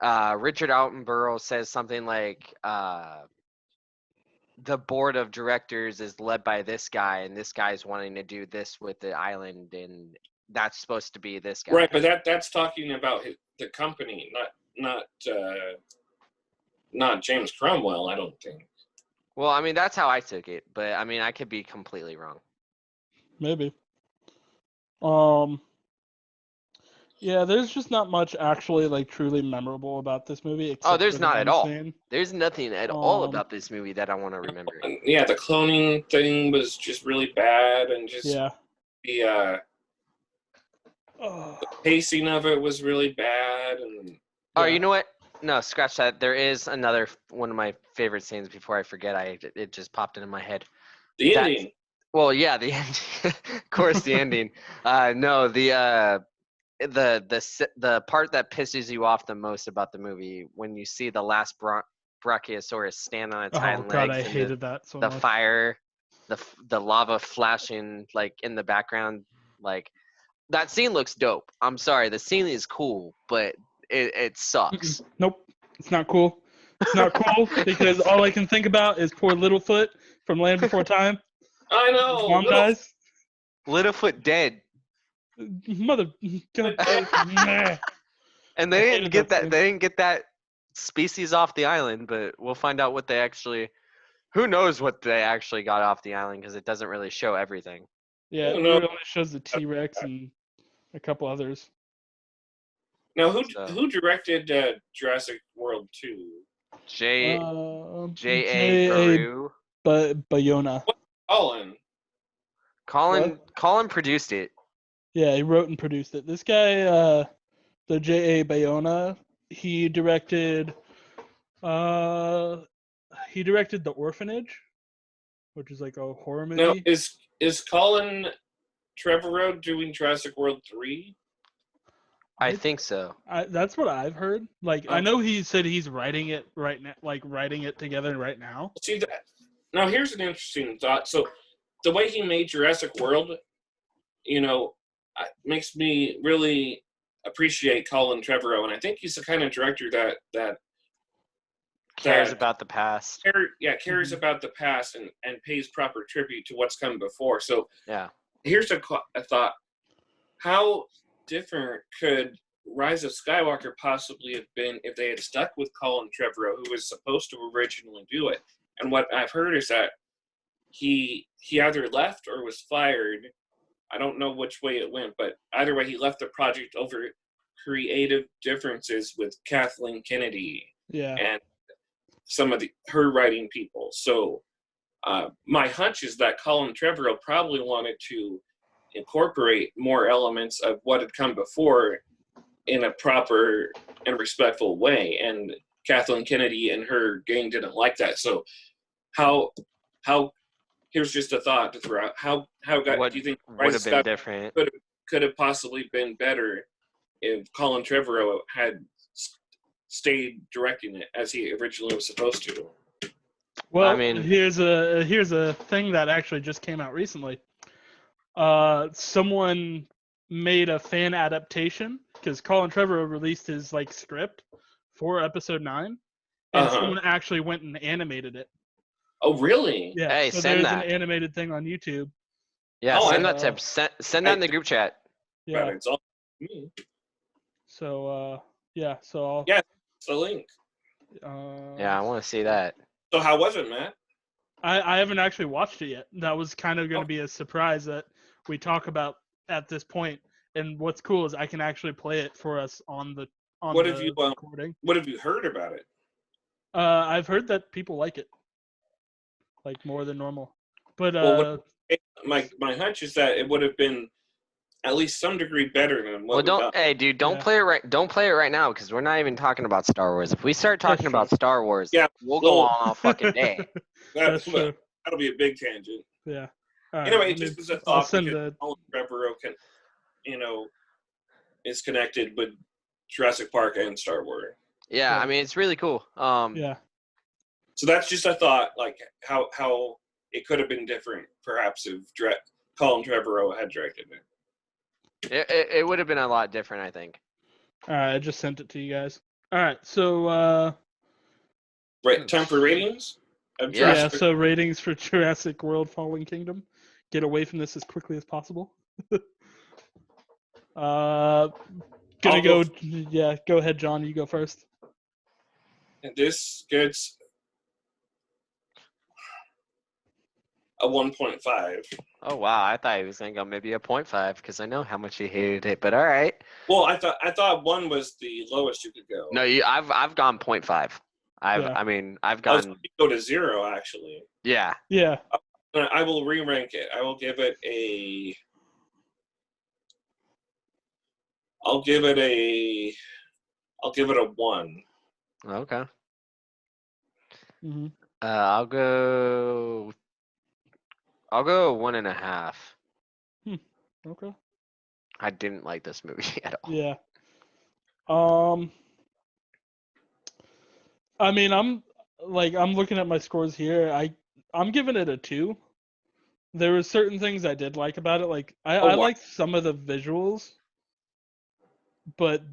Richard Attenborough says something like, "The board of directors is led by this guy, and this guy's wanting to do this with the island, and that's supposed to be this guy." Right, but that's talking about the company, not James Cromwell. I don't think. Well, I mean, that's how I took it, but I mean, I could be completely wrong. Maybe. Yeah, there's just not much actually like truly memorable about this movie. Oh, there's not at all. There's nothing at all about this movie that I want to remember. Yeah, the cloning thing was just really bad, and just the pacing of it was really bad. And oh, you know what? No, scratch that. There is another one of my favorite scenes. Before I forget, it just popped into my head. The ending. Well, yeah, the ending. Of course, the ending. No, the part that pisses you off the most about the movie when you see the last Brachiosaurus stand on its hind legs. Oh god, I hated that so much. The fire, the lava flashing like in the background, like that scene looks dope. I'm sorry, the scene is cool, but it sucks. Nope, it's not cool. It's not cool because all I can think about is poor Littlefoot from Land Before Time. I know. His mom dies. Littlefoot dead. Mother. And they didn't get that. They didn't get that species off the island, but we'll find out what they actually. Who knows what they actually got off the island because it doesn't really show everything. Yeah, it only shows the T-Rex and a couple others. Now, who directed Jurassic World 2? J.A. Bayona. Colin produced it. Yeah, he wrote and produced it. This guy, the J.A. Bayona, he directed The Orphanage, which is like a horror movie. Now, is Colin Trevorrow doing Jurassic World 3? I think so. That's what I've heard. Like, I know he said he's writing it right now, like writing it together right now. See that? Now, here's an interesting thought. So, the way he made Jurassic World, makes me really appreciate Colin Trevorrow, and I think he's the kind of director that cares about the past. Cares about the past and pays proper tribute to what's come before. So, here's a thought: how different could Rise of Skywalker possibly have been if they had stuck with Colin Trevorrow, who was supposed to originally do it? And what I've heard is that he either left or was fired. I don't know which way it went, but either way, he left the project over creative differences with Kathleen Kennedy and some of her writing people. So my hunch is that Colin Trevorrow probably wanted to incorporate more elements of what had come before in a proper and respectful way, and Kathleen Kennedy and her gang didn't like that. So how here's just a thought to throw out. How do you think would have been different? Could have possibly been better if Colin Trevorrow had stayed directing it as he originally was supposed to? Well, I mean, here's a thing that actually just came out recently. Someone made a fan adaptation because Colin Trevorrow released his script for episode 9, and someone actually went and animated it. Oh, really? Yeah. Hey, so send there's that. an animated thing on YouTube. Yeah, send that to send that in the group chat. Yeah. It's all me. So so I'll. Yeah, it's the link. Yeah, I want to see that. So how was it, Matt? I haven't actually watched it yet. That was kind of going to be a surprise that we talk about at this point. And what's cool is I can actually play it for us on the recording. What have you heard about it? I've heard that people like it, more than normal. But my hunch is that it would have been at least some degree better than what Well, we got. hey, dude, don't play it right. Don't play it right now because we're not even talking about Star Wars. If we start talking about Star Wars, we'll go on all fucking day. That's true. That'll be a big tangent. Yeah. Anyway, just as a thought, because Colin Trevorrow can, is connected with Jurassic Park and Star Wars. Yeah, I mean it's really cool. Yeah. So that's just a thought, like how it could have been different, perhaps, if Colin Trevorrow had directed it. It would have been a lot different, I think. All right, I just sent it to you guys. All right, so right, time for ratings. Yeah, so ratings for Jurassic World: Fallen Kingdom. Get away from this as quickly as possible. Go ahead, John. You go first. And this gets a 1.5. Oh wow, I thought he was gonna go maybe a 0.5 because I know how much he hated it. But all right. Well, I thought 1 was the lowest you could go. No, I've gone 0.5. I've gone. You go to 0 actually. Yeah. Yeah. I will re-rank it. I will give it a. I'll give it a 1. Okay. Mm-hmm. I'll go 1.5. Okay. I didn't like this movie at all. Yeah. I mean, I'm looking at my scores here. I'm giving it a 2. There were certain things I did like about it. Like I liked some of the visuals, but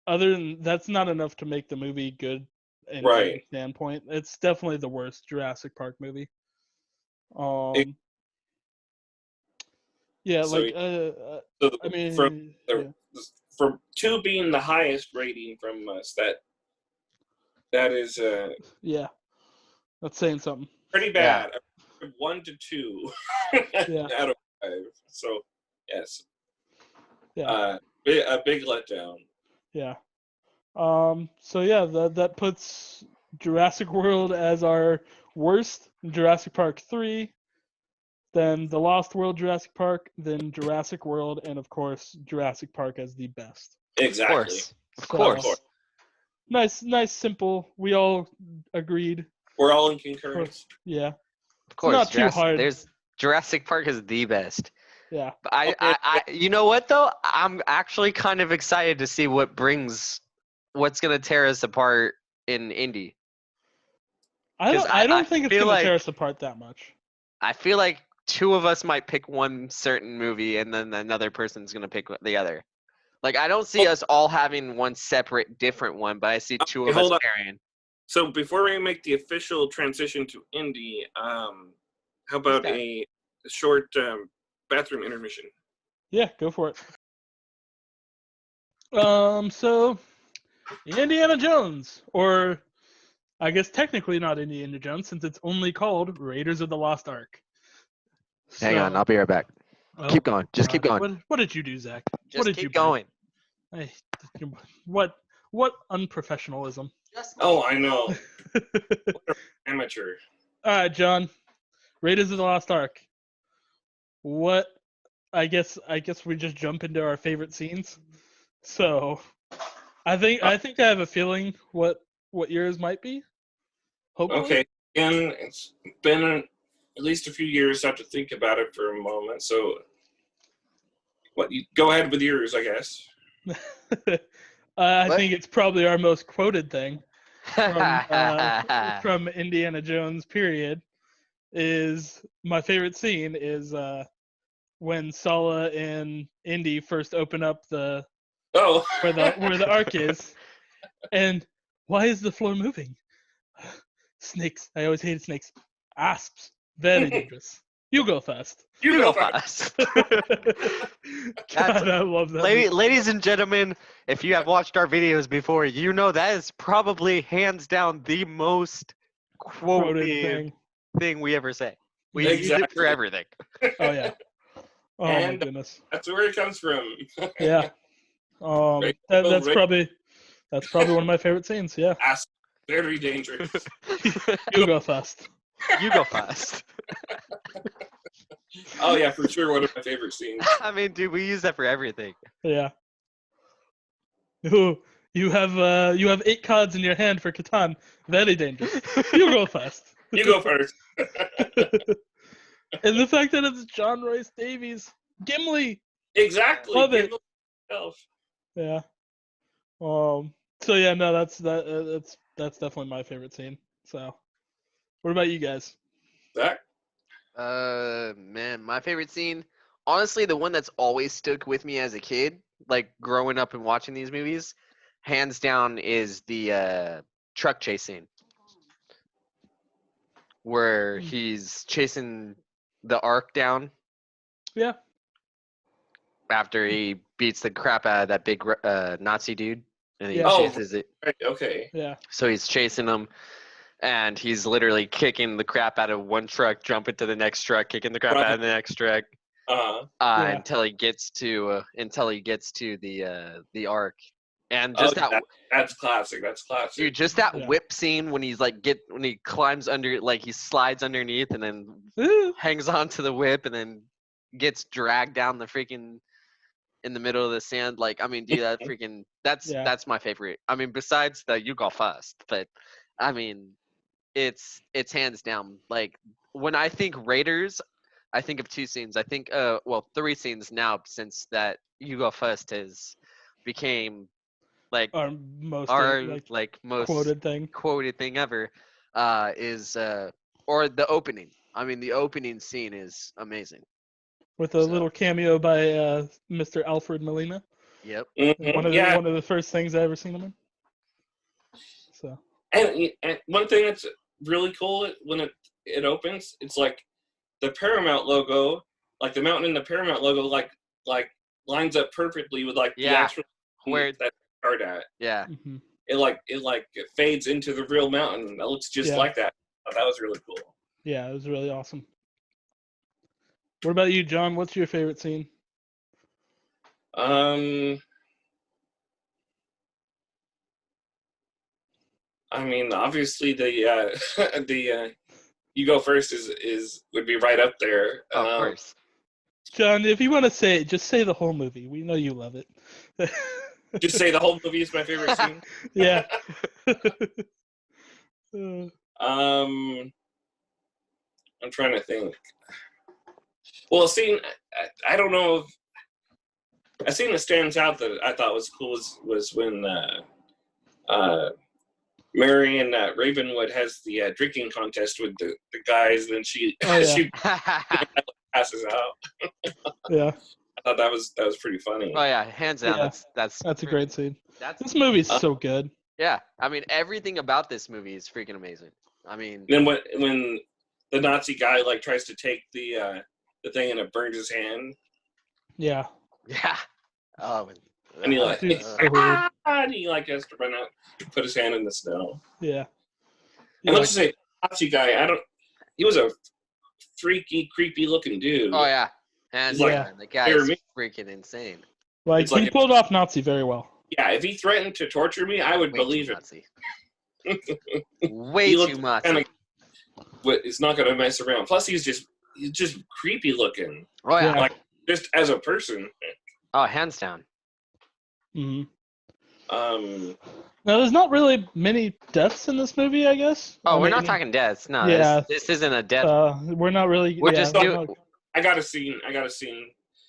other than that's not enough to make the movie good in any standpoint. It's definitely the worst Jurassic Park movie. Yeah, so, I mean, from 2 being the highest rating from us, that is yeah, that's saying something. Pretty bad. Yeah. 1 to 2 out of 5. So yes, a big letdown. Yeah. So yeah, that puts Jurassic World as our worst. Jurassic Park 3. Then The Lost World Jurassic Park, then Jurassic World, and of course Jurassic Park as the best. Exactly. Of course. Nice, simple. We all agreed. We're all in concurrence. Yeah. Of course. It's not too hard. Jurassic Park is the best. Yeah. But I you know what though? I'm actually kind of excited to see what's gonna tear us apart in Indy. I don't think it's gonna tear us apart that much. I feel like 2 of us might pick one certain movie and then another person's going to pick the other. Like, I don't see us all having one separate, different one, but I see 2 of us pairing. So before we make the official transition to Indy, how about a short bathroom intermission? Yeah, go for it. So Indiana Jones, or I guess technically not Indiana Jones, since it's only called Raiders of the Lost Ark. Hang on, I'll be right back. Keep going. Just keep going. What did you do, Zach? Just keep going. What unprofessionalism? I know. Amateur. All right, John. Raiders of the Lost Ark. What? I guess we just jump into our favorite scenes. So, I think I have a feeling what yours might be. Hopefully. Okay. Again, it's been at least a few years. I have to think about it for a moment. So, you go ahead with yours, I guess. I think it's probably our most quoted thing from Indiana Jones. Period. Is my favorite scene is when Sala and Indy first open up where the Ark is, and why is the floor moving? Snakes. I always hated snakes. Asps. Very dangerous. You go first. You go first. God, I love that. Ladies and gentlemen, if you have watched our videos before, you know that is probably hands down the most quoted thing we ever say. We use it for everything. Oh yeah. Oh my goodness. That's where it comes from. Yeah. That's probably one of my favorite scenes. Yeah. Asps. Very dangerous. You go first. You go first. Oh yeah, for sure. One of my favorite scenes. I mean, dude, we use that for everything. Yeah. Ooh, you have 8 cards in your hand for Catan. Very dangerous. You go first. You go first. And the fact that it's John Royce Davies, Gimli. Exactly. Love it. Yeah. So yeah, no, that's definitely my favorite scene. So, what about you guys? Zach? Man, my favorite scene, honestly, the one that's always stuck with me as a kid, like growing up and watching these movies, hands down, is the truck chase scene, where he's chasing the Ark down. Yeah. After he beats the crap out of that big Nazi dude, and he Yeah. chases it. Okay. Yeah. So he's chasing him, and he's literally kicking the crap out of one truck, jumping to the next truck, kicking the crap out of the next truck, Yeah. until he gets to the Ark. And just that's classic. That's classic. Dude, just that whip scene when he's like when he climbs under, like he slides underneath and then hangs onto the whip and then gets dragged down the freaking in the middle of the sand. Like, I mean, dude, that freaking that's my favorite. I mean, besides the "You Go First," but I mean, it's hands down. Like, when I think Raiders, I think of 2 scenes. I think 3 scenes now, since that "You Go First" has became like our most quoted thing ever, is or the opening. I mean, the opening scene is amazing. With a little cameo by Mr. Alfred Molina. Yep. Mm-hmm. One of the first things I ever seen him in. So. And one thing that's really cool when it opens, it's like the Paramount logo, like the mountain in the Paramount logo, like lines up perfectly with like the actual where that card at. Yeah. Mm-hmm. It fades into the real mountain. That looks just like that. That was really cool. Yeah, it was really awesome. What about you, John? What's your favorite scene? I mean, obviously the "You Go First" would be right up there. Of course. John, if you want to say it, just say the whole movie. We know you love it. Just say the whole movie is my favorite scene. Yeah. I'm trying to think. Well, a scene I don't know if a scene that stands out that I thought was cool was when Marion Ravenwood has the drinking contest with the guys, and then she she passes out. Yeah. I thought that was pretty funny. Oh yeah, hands down. Yeah. That's a great scene. This movie's so good. Yeah, I mean, everything about this movie is freaking amazing. I mean, then when the Nazi guy like tries to take the thing and it burns his hand. Yeah. Yeah. Oh. And he and he like has to run out, put his hand in the snow. Yeah. And let's say Nazi guy, he was a freaky, creepy looking dude. Oh yeah. And the guy is freaking insane. Like he pulled off Nazi very well. Yeah, if he threatened to torture me, I would believe it. Way too much. It's not going to mess around. Plus, he's just creepy looking. Oh yeah. Like just as a person. Oh, hands down. Mm-hmm. Now, there's not really many deaths in this movie, I guess. Oh, we're not talking deaths. No, this isn't a death. We're not really. We're just doing. I got a scene.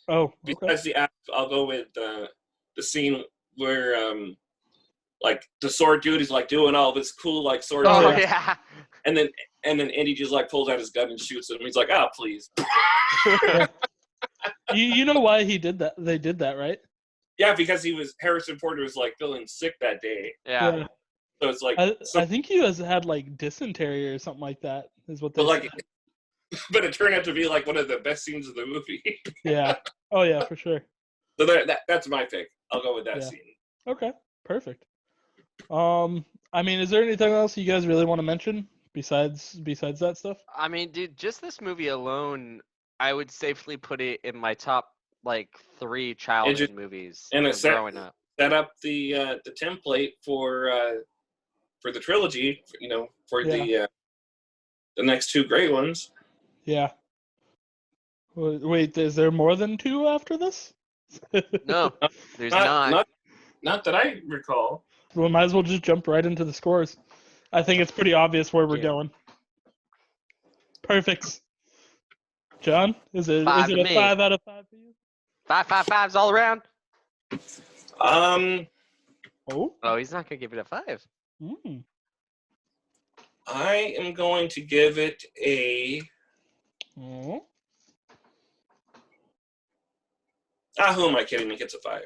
Oh, okay. Besides the act, I'll go with the scene where like the sword dude is like doing all this cool like sword. Oh yeah. And then Andy just like pulls out his gun and shoots him. He's like, "Oh, please." You know why he did that? They did that, right? Yeah, because Harrison Ford was like feeling sick that day. Yeah. So it's like I think he had like dysentery or something like that. Is what they said. But it turned out to be like one of the best scenes of the movie. Yeah. Oh yeah, for sure. So that's my pick. I'll go with that scene. Okay. Perfect. I mean, is there anything else you guys really want to mention besides that stuff? I mean, dude, just this movie alone, I would safely put it in my top like 3 childhood movies. And it growing up. Set up the template for the trilogy. For the next 2 great ones. Yeah. Wait, is there more than 2 after this? No, there's not. Not that I recall. We might as well just jump right into the scores. I think it's pretty obvious where we're going. Perfect. John, is it a 5 out of 5 for you? 5 all around. Oh, he's not gonna give it a 5. I am going to give it a. Oh. Who am I kidding? It gets a 5.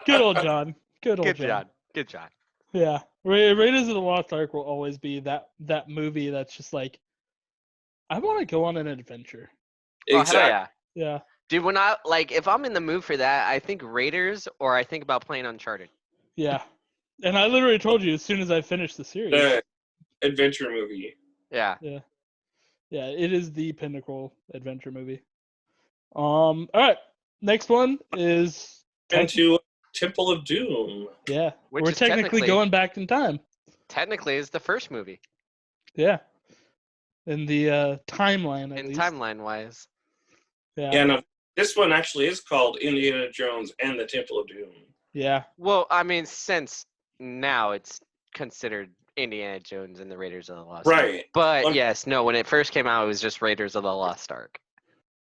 Good old John. Good John. Good John. Yeah, Raiders of the Lost Ark will always be that movie that's just like, I want to go on an adventure. Exactly. Oh, hell yeah. Yeah. Dude, when if I'm in the mood for that, I think Raiders or I think about playing Uncharted. Yeah. And I literally told you as soon as I finished the series. The adventure movie. Yeah. Yeah. Yeah, it is the pinnacle adventure movie. All right. Next one is into Temple of Doom. Yeah. We're technically going back in time. Technically, it's the first movie. Yeah. In the timeline, at least. Timeline-wise. Yeah. Yeah, no, this one actually is called Indiana Jones and the Temple of Doom. Yeah. Well, I mean, since now it's considered Indiana Jones and the Raiders of the Lost Ark. Right. But when it first came out, it was just Raiders of the Lost Ark.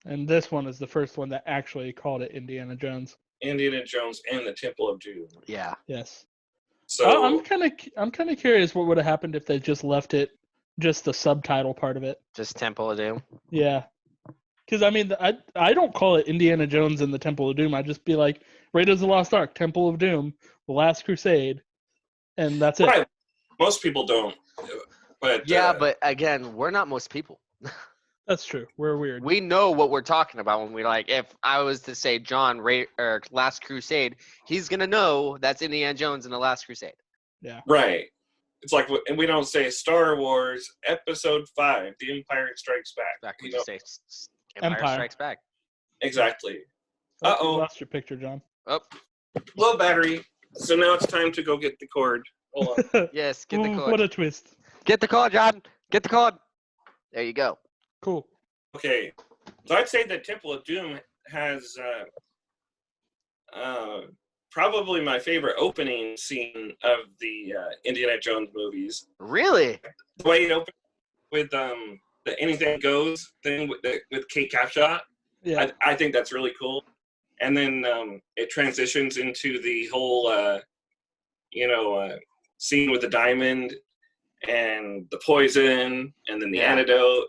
And this one is the first one that actually called it Indiana Jones. Indiana Jones and the Temple of Doom. Yeah. Yes. So I'm kind of curious what would have happened if they just left it just the subtitle part of it. Just Temple of Doom. Yeah. Because I mean, I don't call it Indiana Jones and the Temple of Doom. I just be like Raiders of the Lost Ark, Temple of Doom, The Last Crusade, and that's it. Right. Most people don't. But but again, we're not most people. That's true. We're weird. We know what we're talking about when we if I was to say John or Last Crusade, he's gonna know that's Indiana Jones and the Last Crusade. Yeah. Right. It's like, and we don't say Star Wars Episode 5, The Empire Strikes Back. We just say Empire Strikes Back. Exactly. You lost your picture, John. Oh. Low battery. So now it's time to go get the cord. Hold on. Yes, get the cord. What a twist. Get the cord, John. Get the cord. There you go. Cool. Okay. So I'd say that Temple of Doom has probably my favorite opening scene of the Indiana Jones movies. Really? The way it opens with the Anything Goes thing with Kate Capshaw. Yeah. I think that's really cool. And then it transitions into the whole, scene with the diamond and the poison and then the antidote.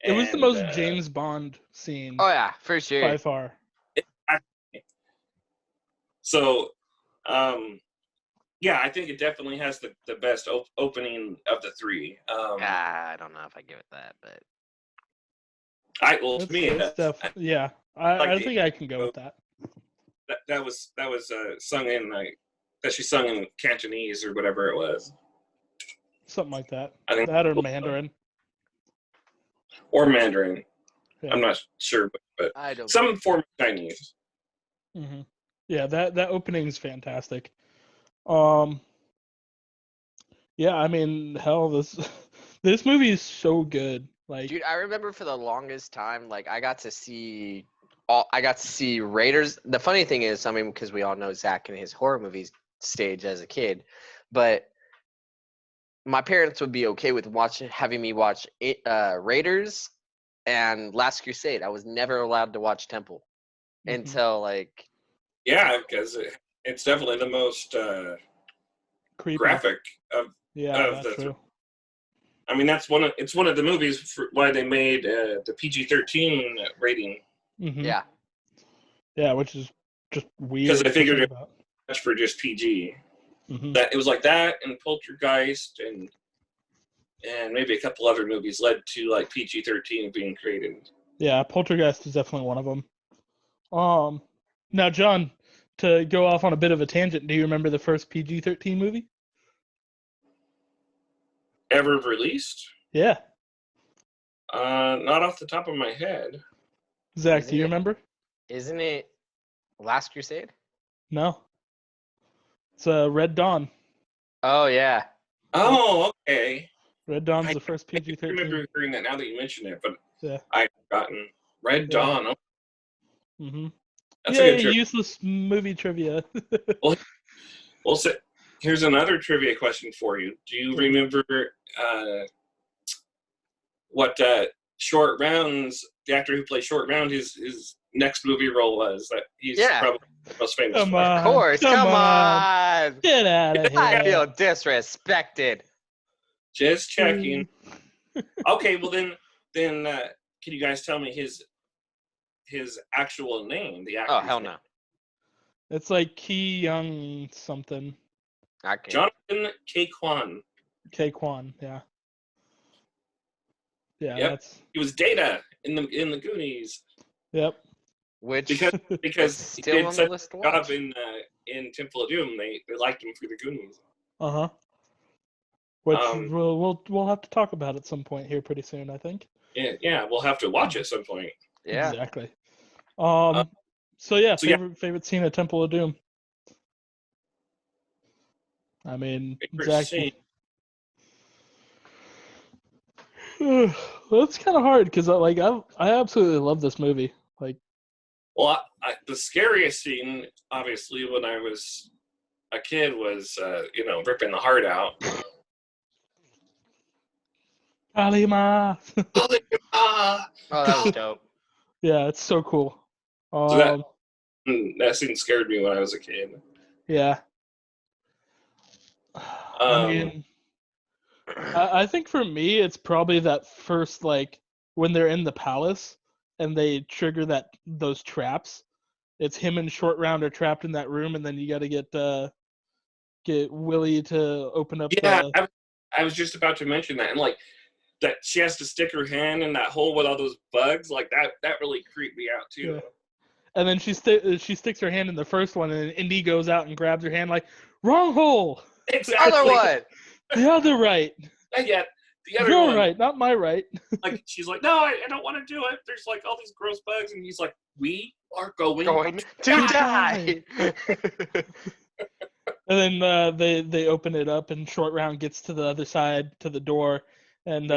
It was the most James Bond scene. Oh, yeah, for sure. By far. So, I think it definitely has the best opening of the three. I don't know if I give it that, but to me, I think I can go with that. That was sung in that she sung in Cantonese or whatever it was. Something like that. I think that or Mandarin. Or Mandarin. Yeah. I'm not sure, but I don't some form of Chinese. Mm-hmm. Yeah, that opening is fantastic. Yeah, I mean, hell, this movie is so good. Like, dude, I remember for the longest time, I got to see Raiders. The funny thing is, I mean, because we all know Zach and his horror movies stage as a kid, but my parents would be okay with having me watch Raiders and Last Crusade. I was never allowed to watch Temple until Yeah, because it's definitely the most graphic of that's true. I mean, it's one of the movies for why they made the PG-13 rating. Mm-hmm. Yeah. Yeah, which is just weird. Because I figured it was for just PG. Mm-hmm. That it was like that and Poltergeist and maybe a couple other movies led to PG-13 being created. Yeah, Poltergeist is definitely one of them. Now, John, to go off on a bit of a tangent, do you remember the first PG-13 movie? Ever released? Yeah. Not off the top of my head. Zach, do you remember? Isn't it Last Crusade? No. It's Red Dawn. Oh, yeah. Oh, okay. Red Dawn's the first PG-13. I remember hearing that now that you mention it, but Yeah. I've forgotten. Red Dawn. Oh. Mm-hmm. That's Yay, a good useless movie trivia. Well, so here's another trivia question for you. Do you remember what Short Round's, the actor who played Short Round, his next movie role was? That he's probably most famous for. Of course, come on. Get out of here. I feel disrespected. Just checking. Okay, well then, can you guys tell me his actual name? The actor's hell name? no. It's like Ki Young something. Jonathan K. Kwan. K. Kwan, yeah. Yeah, yep. He was Data in the Goonies. Yep. Because he did such a job in Temple of Doom, they liked him for the Goonies. Uh-huh. Which we'll have to talk about at some point here pretty soon, I think. Yeah, we'll have to watch it at some point. Yeah. Exactly. Favorite scene of Temple of Doom. I mean, exactly. That's kind of hard because I absolutely love this movie. Well, the scariest scene, obviously, when I was a kid, was ripping the heart out. Kalima. Oh, that was dope. Yeah, it's so cool. So that scene scared me when I was a kid. Yeah. I mean, I think for me, it's probably that first, when they're in the palace and they trigger those traps. It's him and Short Round are trapped in that room, and then you got to get Willie to open up. Yeah, I was just about to mention that, and that she has to stick her hand in that hole with all those bugs. That really creeped me out too. Yeah. And then she sticks her hand in the first one, and Indy goes out and grabs her hand wrong hole. Exactly. Other one. The other right. Yeah, the other Your one. right, not my right. She's like, no, I don't want to do it. There's all these gross bugs, and he's like, we are going to die. And then they open it up, and Short Round gets to the other side to the door, and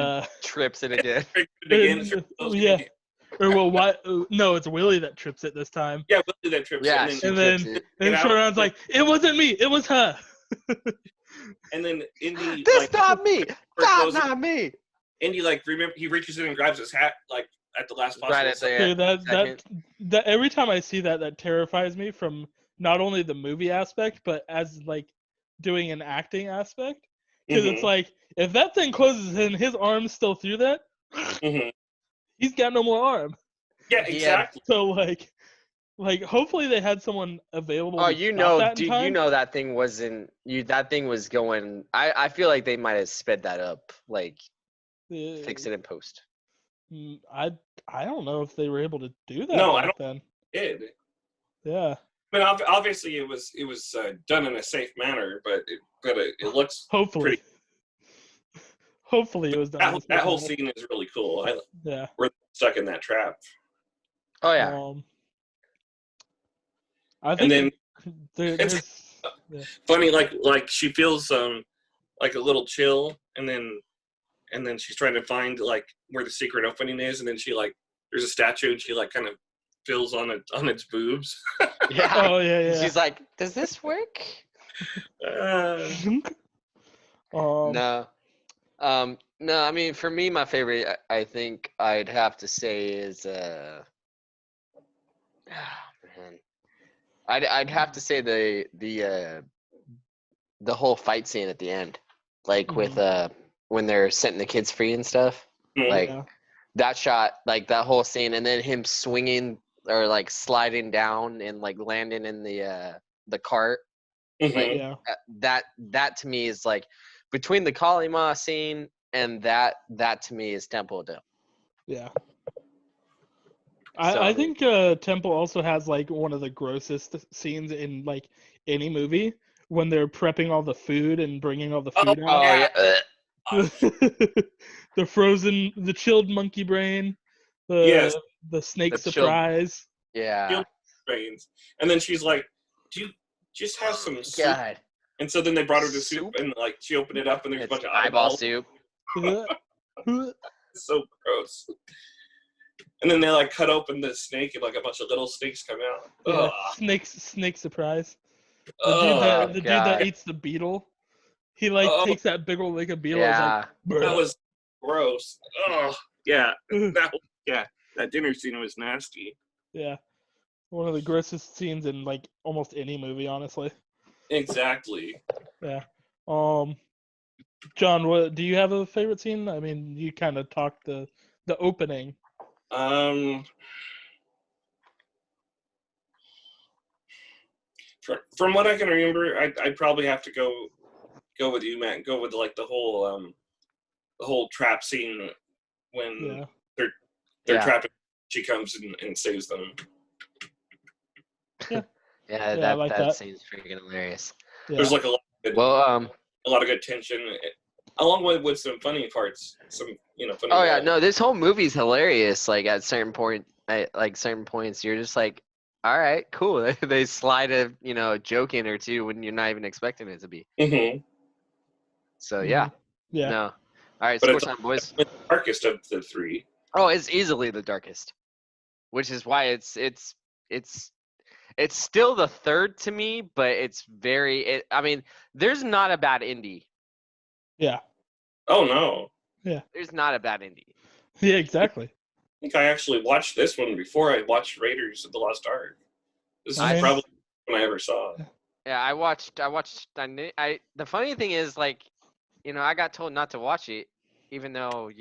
trips it again. Yeah. Or no, it's Willie that trips it this time. Yeah, Willie that trips it. And then Short Round's like, it wasn't me, it was her. And then Indy, this not me. That's not me. Indy remember he reaches in and grabs his hat at the last possible. Right at the that every time I see that terrifies me from not only the movie aspect but as doing an acting aspect, because it's if that thing closes and his arm's still through that, he's got no more arm. Yeah, exactly. So hopefully they had someone available. Oh, you know that thing wasn't you. That thing was going. I feel like they might have sped that up, fix it in post. I don't know if they were able to do that. No, I don't. Then. Did. Yeah. I mean, obviously it was done in a safe manner, but it looks hopefully. pretty. Hopefully it was done. That whole scene is really cool. We're stuck in that trap. Oh yeah. I think it's funny, she feels a little chill, and then she's trying to find where the secret opening is, and then she there's a statue, and she kind of feels on its boobs. Yeah. Oh yeah. She's like, does this work? No. No, I mean, for me, my favorite, I think I'd have to say is, I'd have to say the whole fight scene at the end, with when they're setting the kids free and stuff, that shot, that whole scene, and then him swinging or sliding down and landing in the cart, that to me is between the Kalima scene and that to me is Temple of Doom. Yeah. I think Temple also has one of the grossest scenes in any movie when they're prepping all the food and bringing all the food out. Oh yeah. The chilled monkey brain. The snake surprise. Yeah. Brains. And then she's like, "Do you just have some soup?" God. And so then they brought her the soup, and she opened it up, and there's a bunch of eyeball soup. It's so gross. And then they like cut open the snake and like a bunch of little snakes come out. Yeah, snake surprise. The dude that eats the beetle. He takes that big old a beetle. Yeah, that was gross. Oh yeah, that dinner scene was nasty. Yeah, one of the grossest scenes in like almost any movie, honestly. Exactly. Yeah. John, what do you have a favorite scene? I mean, you kind of talked the opening. From what I can remember, I'd probably have to go with you, Matt. And go with like the whole trap scene when they're trapped. She comes and saves them. Yeah. Yeah, that seems freaking hilarious. Yeah. There's like a lot of good tension, along with some funny parts. Some funny. Oh yeah, no, this whole movie's hilarious. Like at certain points, you're just like, all right, cool. They slide a joke in or two when you're not even expecting it to be. Mm-hmm. So yeah. Yeah. No. All right, score time, boys. It's the darkest of the three. Oh, it's easily the darkest, which is why it's still the third to me, but it's very. I mean, there's not a bad indie. Yeah. Oh no. Yeah. There's not a bad indie. Yeah, exactly. I think I actually watched this one before I watched Raiders of the Lost Ark. This is probably when I ever saw it. Yeah, I watched. The funny thing is, like, I got told not to watch it, even though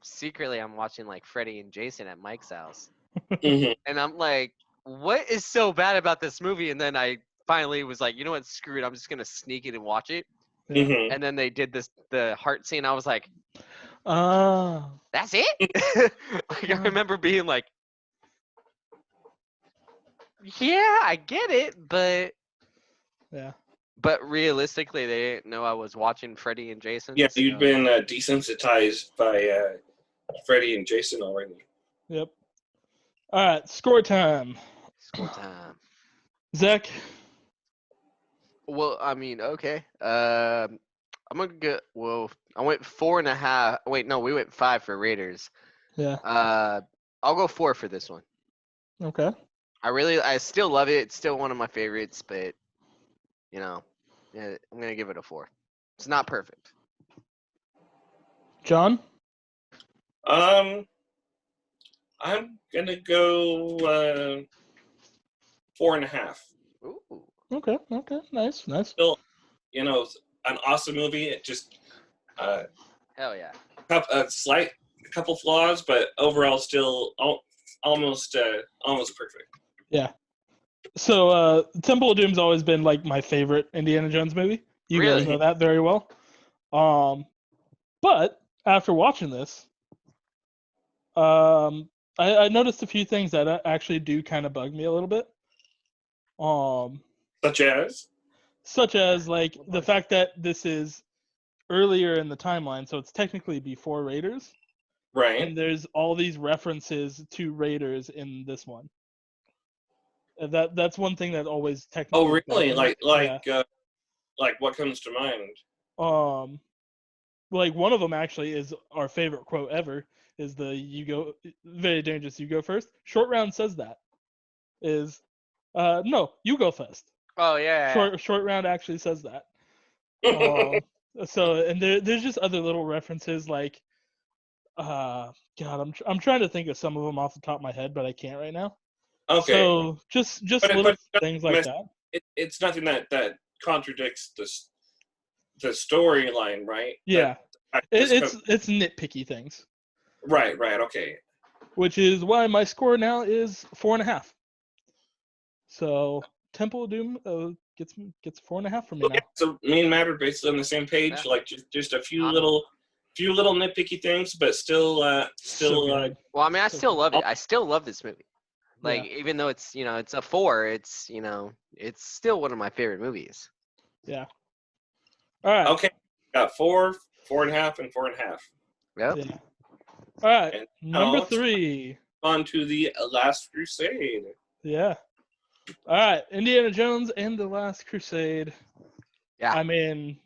secretly I'm watching like Freddy and Jason at Mike's house, Mm-hmm. and I'm like, what is so bad about this movie? And then I finally was like, you know what, screw it, I'm just gonna sneak it and watch it. Mm-hmm. And then they did the heart scene. I was like, that's it? Like, I remember being like, yeah, I get it, but yeah. But realistically, they didn't know I was watching Freddy and Jason. Yeah, you'd been desensitized by Freddy and Jason already. Yep. All right, score time. Score time. Zach? Well, I mean, okay. I'm going to get, I went 4.5. Wait, no, we went 5 for Raiders. Yeah. I'll go 4 for this one. Okay. I still love it. It's still one of my favorites, but, yeah, I'm going to give it a 4. It's not perfect. John? I'm going to go 4.5. Ooh. Okay. Nice. Still, an awesome movie. It just hell yeah. A couple flaws, but overall still almost perfect. Yeah. So Temple of Doom's always been like my favorite Indiana Jones movie. You guys know that very well. But after watching this, I noticed a few things that actually do kind of bug me a little bit. Such as like the fact that this is earlier in the timeline, so it's technically before Raiders. Right. And there's all these references to Raiders in this one. That's one thing that always technically. Oh, really? Like what comes to mind? Like one of them actually is our favorite quote ever. Is very dangerous. You go first. Short Round says that. No, you go first. Oh yeah. Short Round actually says that. So and there's just other little references like, God, I'm trying to think of some of them off the top of my head, but I can't right now. Okay. So just little things like that. It's nothing that contradicts the storyline, right? Yeah. It's nitpicky things. Right. Okay. Which is why my score now is 4.5. So Temple of Doom gets 4.5 from me now. So me and Matt are basically on the same page. Yeah. Like just a few little nitpicky things, but still. Well, I mean, I still love it. I still love this movie. Like even though it's it's a 4, it's it's still one of my favorite movies. Yeah. All right. Okay. Got 4, 4.5, and 4.5. Yep. Yeah. All right. And number 3. On to the Last Crusade. Yeah. All right. Indiana Jones and the Last Crusade. Yeah. I mean,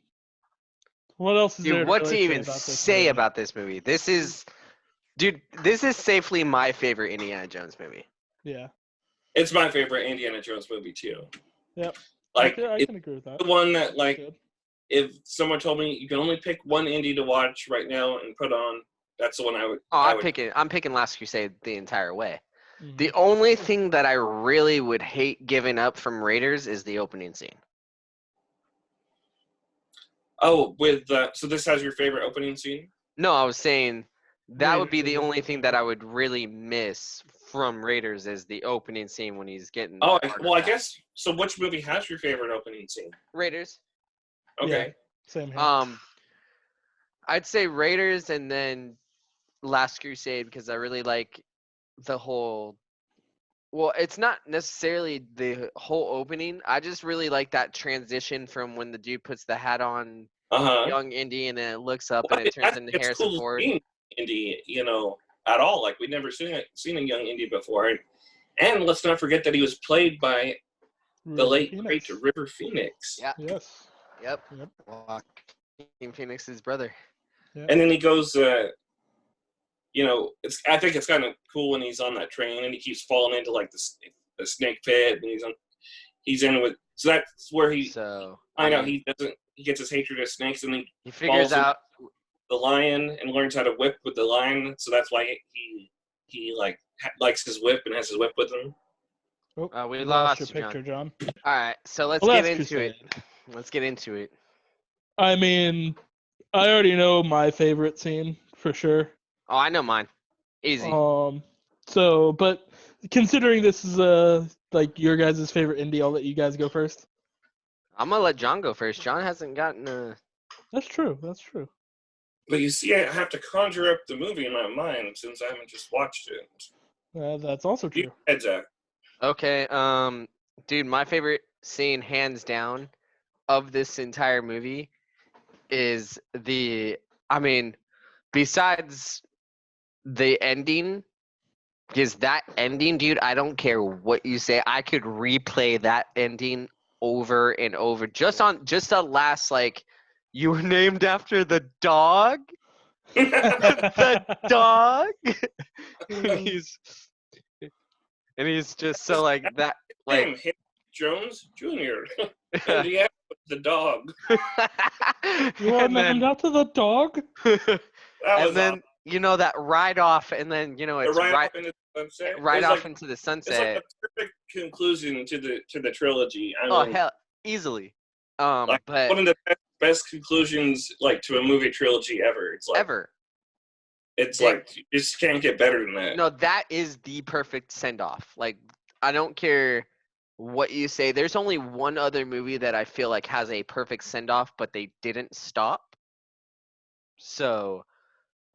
what else is there? What to even say about this movie? This is Dude, this is safely my favorite Indiana Jones movie. Yeah. It's my favorite Indiana Jones movie too. Yep. Like I can agree with that. The one that if someone told me you can only pick one indie to watch right now and put on, that's the one I would. I'm picking Last Crusade the entire way. Mm-hmm. The only thing that I really would hate giving up from Raiders is the opening scene. Oh, so this has your favorite opening scene? No, I was saying that Raiders would be the is only the thing that I would really miss from Raiders is the opening scene when he's getting. Oh, well, I guess. So, which movie has your favorite opening scene? Raiders. Okay. Yeah, same here. I'd say Raiders and then Last Crusade because I really like the whole. Well, it's not necessarily the whole opening. I just really like that transition from when the dude puts the hat on, young Indy, and then it looks up and it turns into Harrison Ford. Indy, at all. Like we'd never seen a young Indy before, and let's not forget that he was played by the late great River Phoenix. Yeah. Yes. Yep. Joaquin Phoenix's brother. Yep. And then he goes. I think it's kind of cool when he's on that train and he keeps falling into like the snake pit, and he's in with. So that's where he. So I know he doesn't. He gets his hatred of snakes, and he figures out the lion and learns how to whip with the lion. So that's why he likes his whip and has his whip with him. Oh, we lost your picture, John. All right, so let's get into it. Let's get into it. I mean, I already know my favorite scene for sure. Oh, I know mine. Easy. So, but considering this is like your guys' favorite indie, I'll let you guys go first. I'm gonna let John go first. John hasn't gotten a. That's true. But you see, I have to conjure up the movie in my mind since I haven't just watched it. That's also true. Heads up. Okay, dude, my favorite scene, hands down, of this entire movie is besides the ending, because that ending, dude, I don't care what you say, I could replay that ending over and over. Just the last, you were named after the dog? The dog? and he's just so that. Him, Jones Jr. And yeah, the dog. You are named after the dog? And then, awesome. That ride off, and then, it's right off into the sunset. Right off into the sunset. It's a perfect conclusion to the trilogy. Hell, easily. But one of the best conclusions, to a movie trilogy ever. It's ever. It's you just can't get better than that. No, that is the perfect send-off. I don't care what you say. There's only one other movie that I feel like has a perfect send-off, but they didn't stop. So,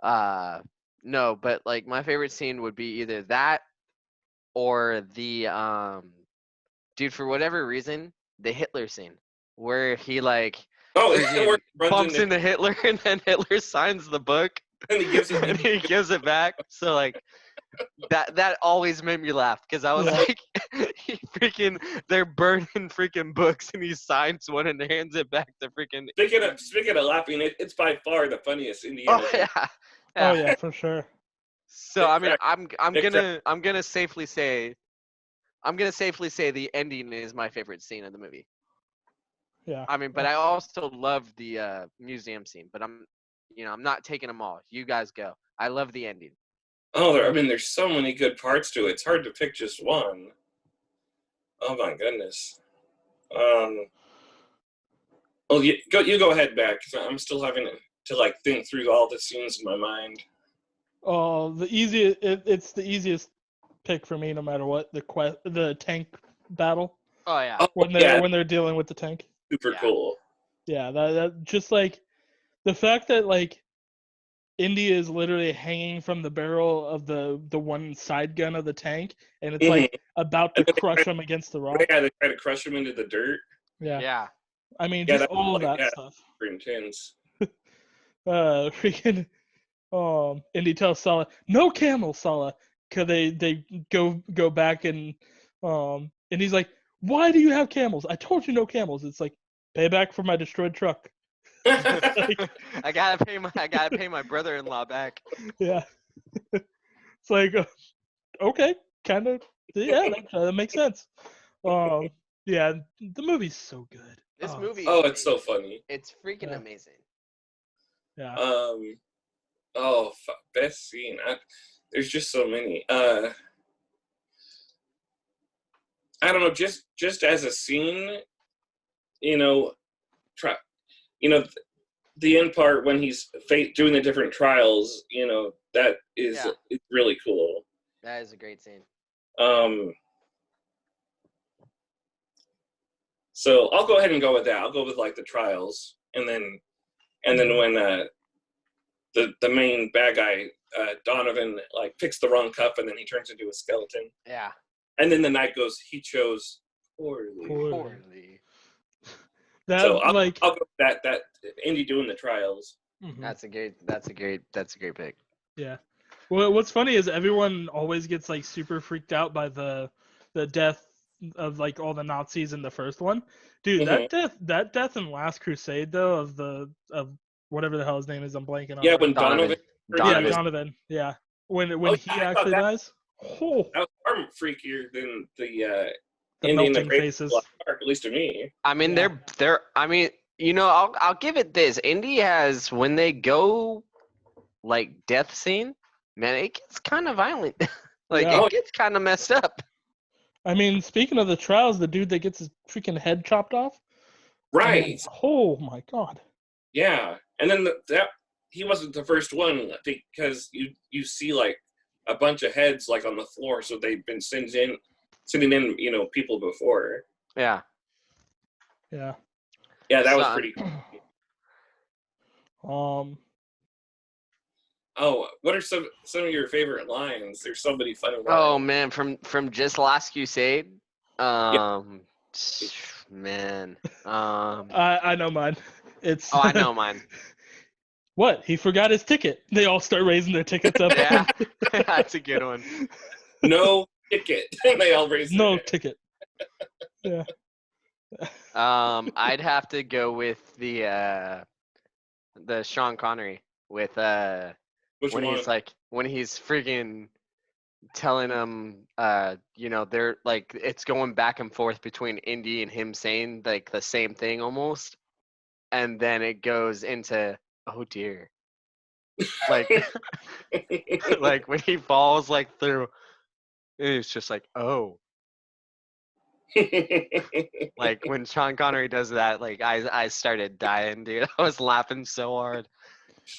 no, but my favorite scene would be either that or the dude, for whatever reason, the Hitler scene where he bumps into Hitler and then Hitler signs the book and he gives it back. So that always made me laugh because I was they're burning freaking books and he signs one and hands it back to freaking. Speaking of laughing, it's by far the funniest Indiana. Oh yeah. Oh yeah, for sure. So I'm gonna safely say the ending is my favorite scene of the movie. Yeah. But I also love the museum scene, but I'm not taking them all. You guys go. I love the ending. Oh, there's so many good parts to it. It's hard to pick just one. Oh my goodness. Well, you go ahead, back. Because I'm still having to think through all the scenes in my mind. Oh, it's the easiest pick for me, no matter what. The tank battle. Oh yeah. When they're dealing with the tank. Super cool. Yeah, that just the fact that Indy is literally hanging from the barrel of the one side gun of the tank, and it's about to crush him against the rock. Yeah, they try to crush him into the dirt. Yeah. Yeah. Just all of that stuff. Super intense. Freaking. Indy tells Sala, "No camels, Sala," because they go back and he's like, "Why do you have camels? I told you no camels." It's payback for my destroyed truck. I gotta pay my brother-in-law back. Yeah. It's like, okay, kind of, yeah, that makes sense. Yeah, the movie's so good. This movie. Oh, it's so funny. It's freaking amazing. Yeah. Best scene. There's just so many. I don't know. Just as a scene, you know, the end part when he's doing the different trials. That is it's really cool. That is a great scene. So I'll go ahead and go with that. I'll go with like the trials, and then when the main bad guy Donovan like picks the wrong cup, and then he turns into a skeleton. Yeah. And then the knight goes, he chose poorly. So I'll go with that Indy doing the trials. Mm-hmm. That's a great pick. Yeah. Well, what's funny is everyone always gets like super freaked out by the death of like all the Nazis in the first one. Dude, that death in Last Crusade though of whatever the hell his name is, I'm blanking on. Yeah, when Donovan. Yeah, Donovan. Yeah. When he actually dies. Oh. That was far freakier than the melting faces. At least to me. I mean, they're. I mean, I'll give it this. Indy has when they go like death scene, man, it gets kind of violent. It gets kind of messed up. I mean, speaking of the trials, the dude that gets his freaking head chopped off. Right. I mean, oh my god. Yeah, and then that he wasn't the first one because you see like a bunch of heads like on the floor, so they've been sending in people before. Yeah. Yeah. Yeah, that was pretty cool. Oh, what are some of your favorite lines? There's so many funny lines. Oh man, from just Last Crusade. Man. I know mine. It's I know mine. What? He forgot his ticket. They all start raising their tickets up. Yeah, that's a good one. No ticket. They all raise no ticket. Yeah. I'd have to go with the Sean Connery with when he's freaking telling him they're like it's going back and forth between Indy and him saying like the same thing almost, and then it goes into oh dear, like like when he falls like through, it's just like oh. Like when Sean Connery does that, like I started dying, dude. I was laughing so hard.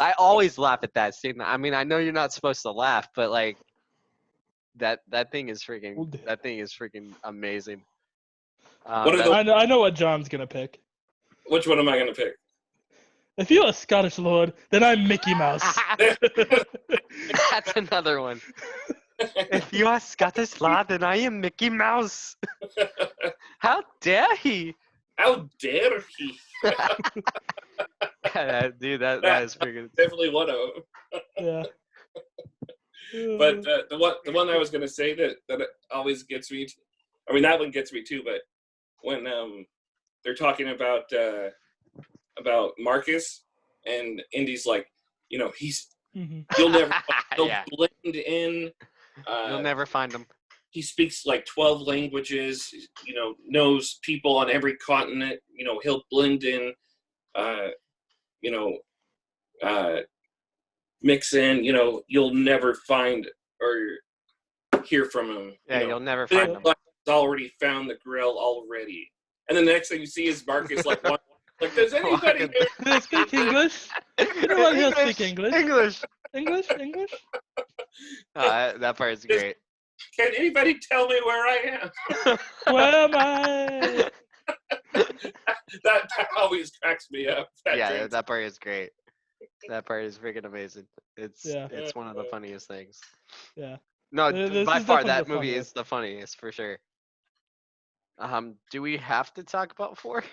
I always laugh at that scene. I mean, I know you're not supposed to laugh, but like that thing is freaking amazing. I know what John's gonna pick. Which one am I gonna pick? If you're a Scottish lord, then I'm Mickey Mouse. That's another one. If you are Scottish lad, then I am Mickey Mouse. How dare he? How dare he? Dude, that is freaking definitely one of them. Yeah. But the one I was gonna say that always gets me. I mean, that one gets me too. But when they're talking about Marcus and Indy's like, you'll never blend in. You'll never find him. He speaks like 12 languages, knows people on every continent, he'll blend in, mix in, you'll never find or hear from him. You'll never find him. He's already found the grill already. And then the next thing you see is Marcus like, does anybody here speak English? Anyone here speak English? English? That part is great. Can anybody tell me where I am? Where am I? that always cracks me up. That part is great. That part is freaking amazing. It's one of the funniest things. Yeah. No, by far that movie is the funniest for sure. Do we have to talk about 4?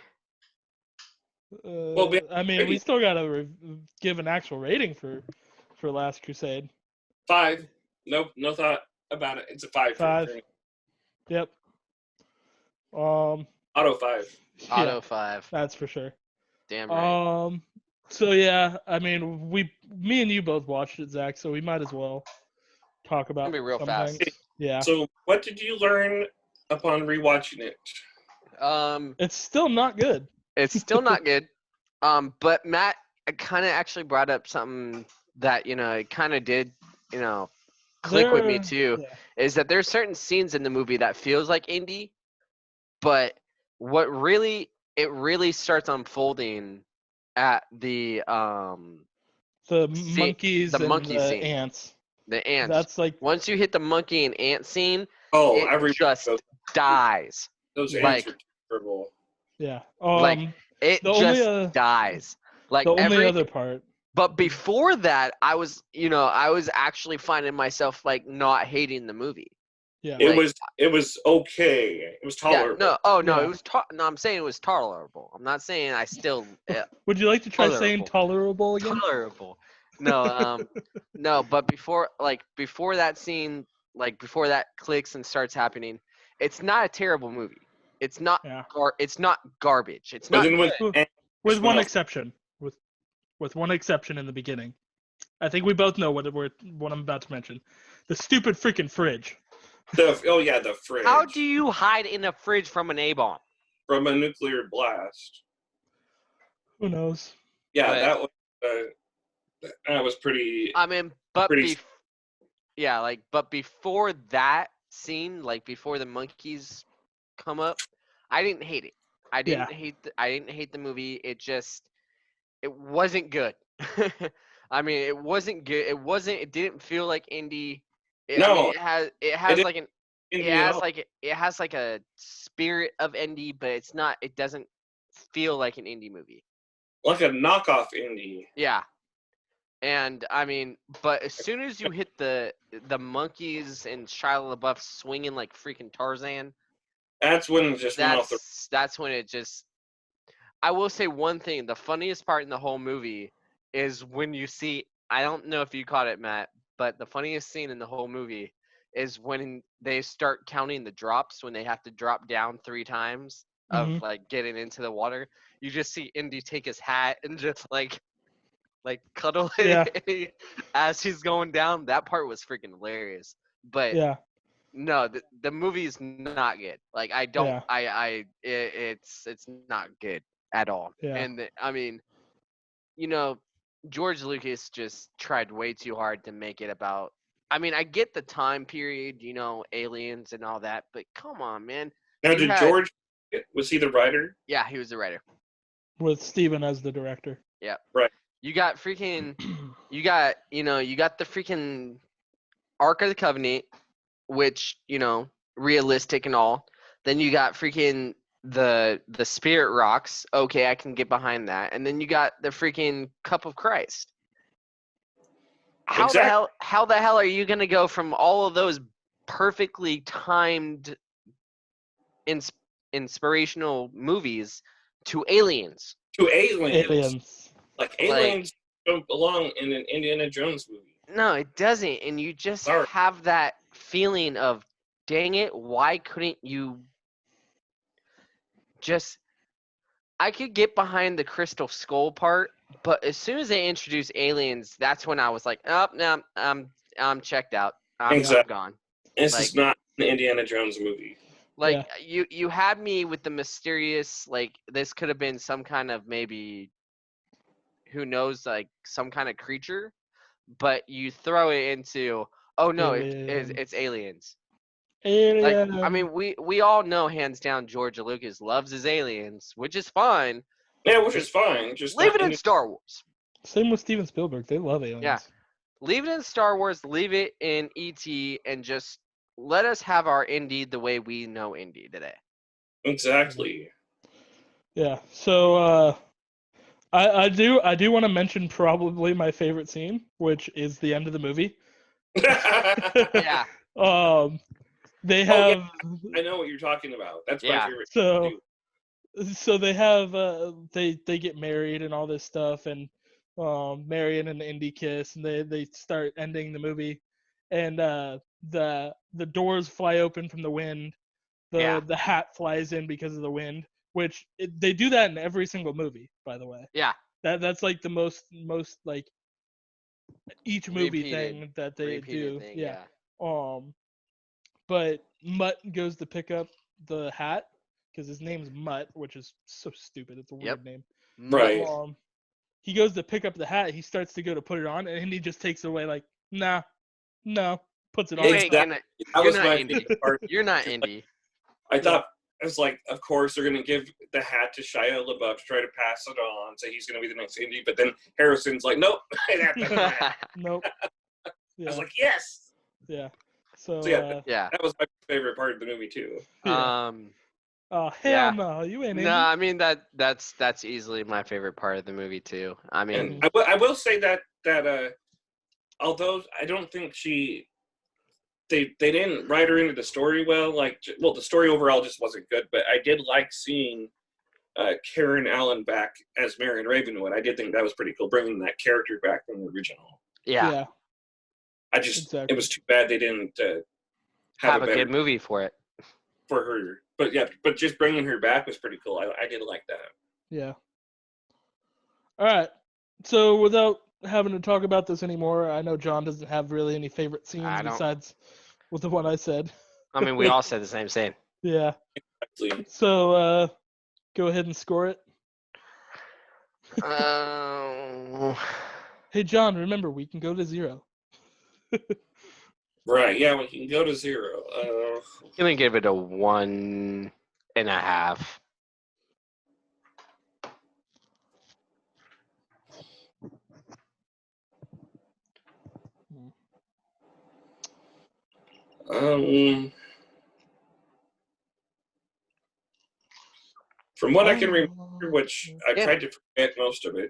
I mean, we still gotta give an actual rating for Last Crusade. 5. No thought about it. It's a 5. 5. Yep. Auto 5. Auto 5. That's for sure. Damn right. So yeah, I mean, me and you both watched it, Zach. So we might as well talk about Be real some fast. things. Yeah. So, what did you learn upon rewatching it? It's still not good. It's still not good. But Matt kind of actually brought up something that it kind of did, click with me too. Yeah. Is that there's certain scenes in the movie that feels like indie, but it really starts unfolding at the monkeys the and monkey the scene. ants. The ants. That's like Once you hit the monkey and ant scene, I just dies. Those Like, ants are terrible. Yeah. It just dies. Like the only other part. But before that, I was actually finding myself like not hating the movie. Yeah. It was okay. It was tolerable. Yeah, no, it was no, I'm saying it was tolerable. I'm not saying I still Would you like to try saying tolerable again? Tolerable. No, no, but before that scene, before that clicks and starts happening, it's not a terrible movie. It's not it's not garbage. It's not with one exception. With one exception in the beginning. I think we both know what I'm about to mention. The stupid freaking fridge. The fridge. How do you hide in a fridge from an A-bomb? From a nuclear blast. Who knows? Yeah, that was pretty. I mean, but but before that scene, before the monkeys come up, I didn't hate it. I didn't hate the movie. It wasn't good. I mean, it wasn't good. It didn't feel like indie. It has like a spirit of indie, but it's not. It doesn't feel like an indie movie. Like a knockoff indie. Yeah. And I mean, but as soon as you hit the monkeys and Shia LaBeouf swinging like freaking Tarzan, that's when it just went off the. That's when it just. I will say one thing: the funniest part in the whole movie is when you see. I don't know if you caught it, Matt, but the funniest scene in the whole movie is when they start counting the drops when they have to drop down 3 times of getting into the water. You just see Indy take his hat and just cuddle it as he's going down. That part was freaking hilarious. But no, the movie's not good. Like I don't, it's not good at all. Yeah. And I mean, George Lucas just tried way too hard to make it about. I mean, I get the time period, aliens and all that, but come on, man. Now, George, was he the writer? Yeah, he was the writer. With Steven as the director. Yeah. Right. You got the freaking Ark of the Covenant, which, realistic and all. Then you got freaking the Spirit Rocks. Okay, I can get behind that. And then you got the freaking Cup of Christ. How the hell are you going to go from all of those perfectly timed inspirational movies to Aliens? Like aliens don't belong in an Indiana Jones movie. No, it doesn't. And you just have that feeling of, dang it, why couldn't you just... I could get behind the Crystal Skull part, but as soon as they introduced aliens, that's when I was like, oh, no, I'm checked out. I'm gone. This is not an Indiana Jones movie. You had me with the mysterious, this could have been some kind of maybe... who knows, some kind of creature, but you throw it into, oh no, it's aliens. I mean, we all know hands down George Lucas loves his aliens, which is fine. Yeah, which is fine. Just leave it in Star Wars. Same with Steven Spielberg. They love aliens. Yeah, leave it in Star Wars. Leave it in E.T. and just let us have our indie the way we know indie today. Exactly. Yeah. So. I do want to mention probably my favorite scene, which is the end of the movie. Yeah. They have. I know what you're talking about. That's my favorite. So they have they get married and all this stuff, and Marion and Indy kiss, and they start ending the movie, and the doors fly open from the wind. The hat flies in because of the wind. Which they do that in every single movie, by the way. Yeah. That's like the most like each movie Repeated- thing that they repeated do. thing, Yeah. But Mutt goes to pick up the hat because his name's Mutt, which is so stupid. It's a weird name. Right. He goes to pick up the hat. He starts to go to put it on, and he just takes it away like, nah, no, puts it on. Wait, Exactly. That you're was not my Indy. favorite part. You're not Indy. I thought I was like, of course they're gonna give the hat to Shia LaBeouf to try to pass it on, so he's gonna be the next Indy. But then Harrison's like, nope, Nope. I was like, yes. Yeah. So yeah. That was my favorite part of the movie too. Oh hell no, you ain't. No, I mean that's easily my favorite part of the movie too. I mean, and I will say that although I don't think they didn't write her into the story well. The story overall just wasn't good. But I did like seeing Karen Allen back as Marion Ravenwood. I did think that was pretty cool, bringing that character back from the original. Yeah. It was too bad they didn't have a good movie for it. For her. But just bringing her back was pretty cool. I did like that. Yeah. All right. So without having to talk about this anymore, I know John doesn't have really any favorite scenes besides with the one I said. I mean, we all said the same thing. Yeah. Exactly. So go ahead and score it. Hey John, remember we can go to 0. Right, yeah, we can go to 0. I'm gonna give it a 1.5. From what I can remember, which I tried to forget most of it,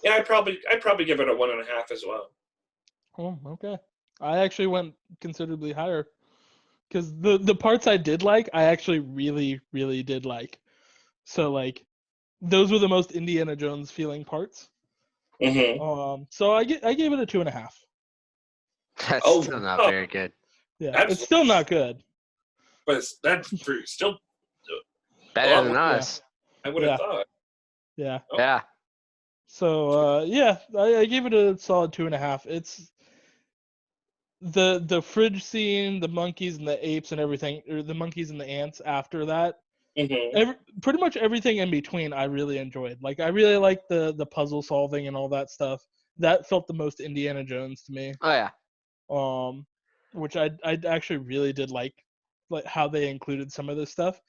I'd probably give it a 1.5 as well. Oh, okay. I actually went considerably higher because the parts I did like, I actually really, really did like. So like, those were the most Indiana Jones feeling parts. Mm-hmm. So I gave it a 2.5. That's still not very good. Yeah, absolutely. It's still not good. But that's still better than us. I would have thought. Yeah. Oh. Yeah. So I gave it a solid 2.5. It's the fridge scene, the monkeys and the apes and everything, or the monkeys and the ants after that. Mm-hmm. Pretty much everything in between I really enjoyed. Like I really liked the puzzle solving and all that stuff. That felt the most Indiana Jones to me. Oh yeah. Which I actually really did like how they included some of this stuff.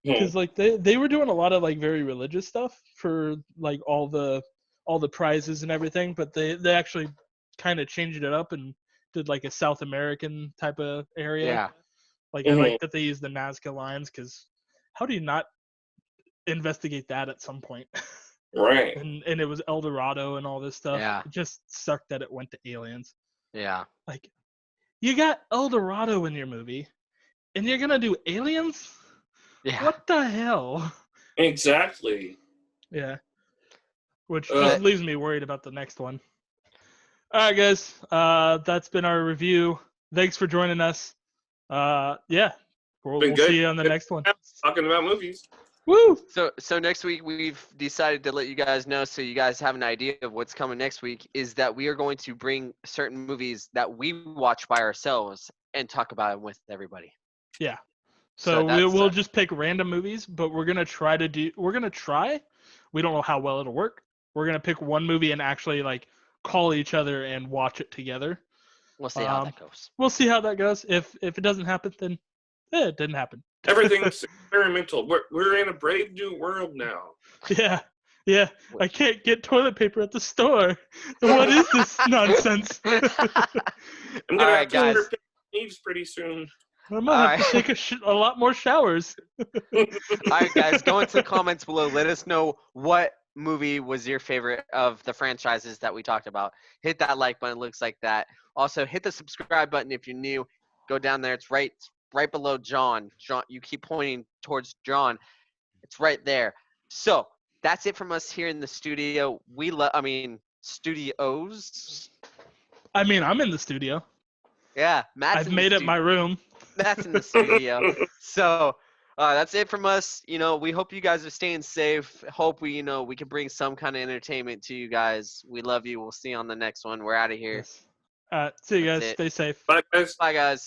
Because like they were doing a lot of like very religious stuff for like all the prizes and everything, but they actually kind of changed it up and did like a South American type of area. Yeah. Like I like that they used the Nazca lines because how do you not investigate that at some point? Right. and it was El Dorado and all this stuff. Yeah. It just sucked that it went to aliens. Yeah. Like you got El Dorado in your movie, and you're gonna do aliens? Yeah. What the hell? Exactly. Yeah. Which just leaves me worried about the next one. All right, guys. That's been our review. Thanks for joining us. We'll see you on the next one. Talking about movies. Woo! So next week we've decided to let you guys know, so you guys have an idea of what's coming next week, is that we are going to bring certain movies that we watch by ourselves and talk about them with everybody. Yeah. So we'll just pick random movies, but we're gonna try. We don't know how well it'll work. We're gonna pick one movie and actually like call each other and watch it together. We'll see how that goes. We'll see how that goes. If it doesn't happen, then it didn't happen. Everything's experimental. We're in a brave new world now. Yeah. I can't get toilet paper at the store. What is this nonsense? I'm gonna have to start picking leaves pretty soon. I might have to take a lot more showers. All right, guys, go into the comments below. Let us know what movie was your favorite of the franchises that we talked about. Hit that like button. It looks like that. Also, hit the subscribe button if you're new. Go down there. It's right below John. John, you keep pointing towards John. It's right there. So that's it from us here in the studio. Studios. I mean, I'm in the studio. Yeah, Matt's I've made it my room. That's in the studio. So That's it from us. We hope you guys are staying safe. Hope we can bring some kind of entertainment to you guys. We love you. We'll see you on the next one. We're out of here. Yes. See you That's guys. it. Stay safe. Bye, guys. Bye, guys.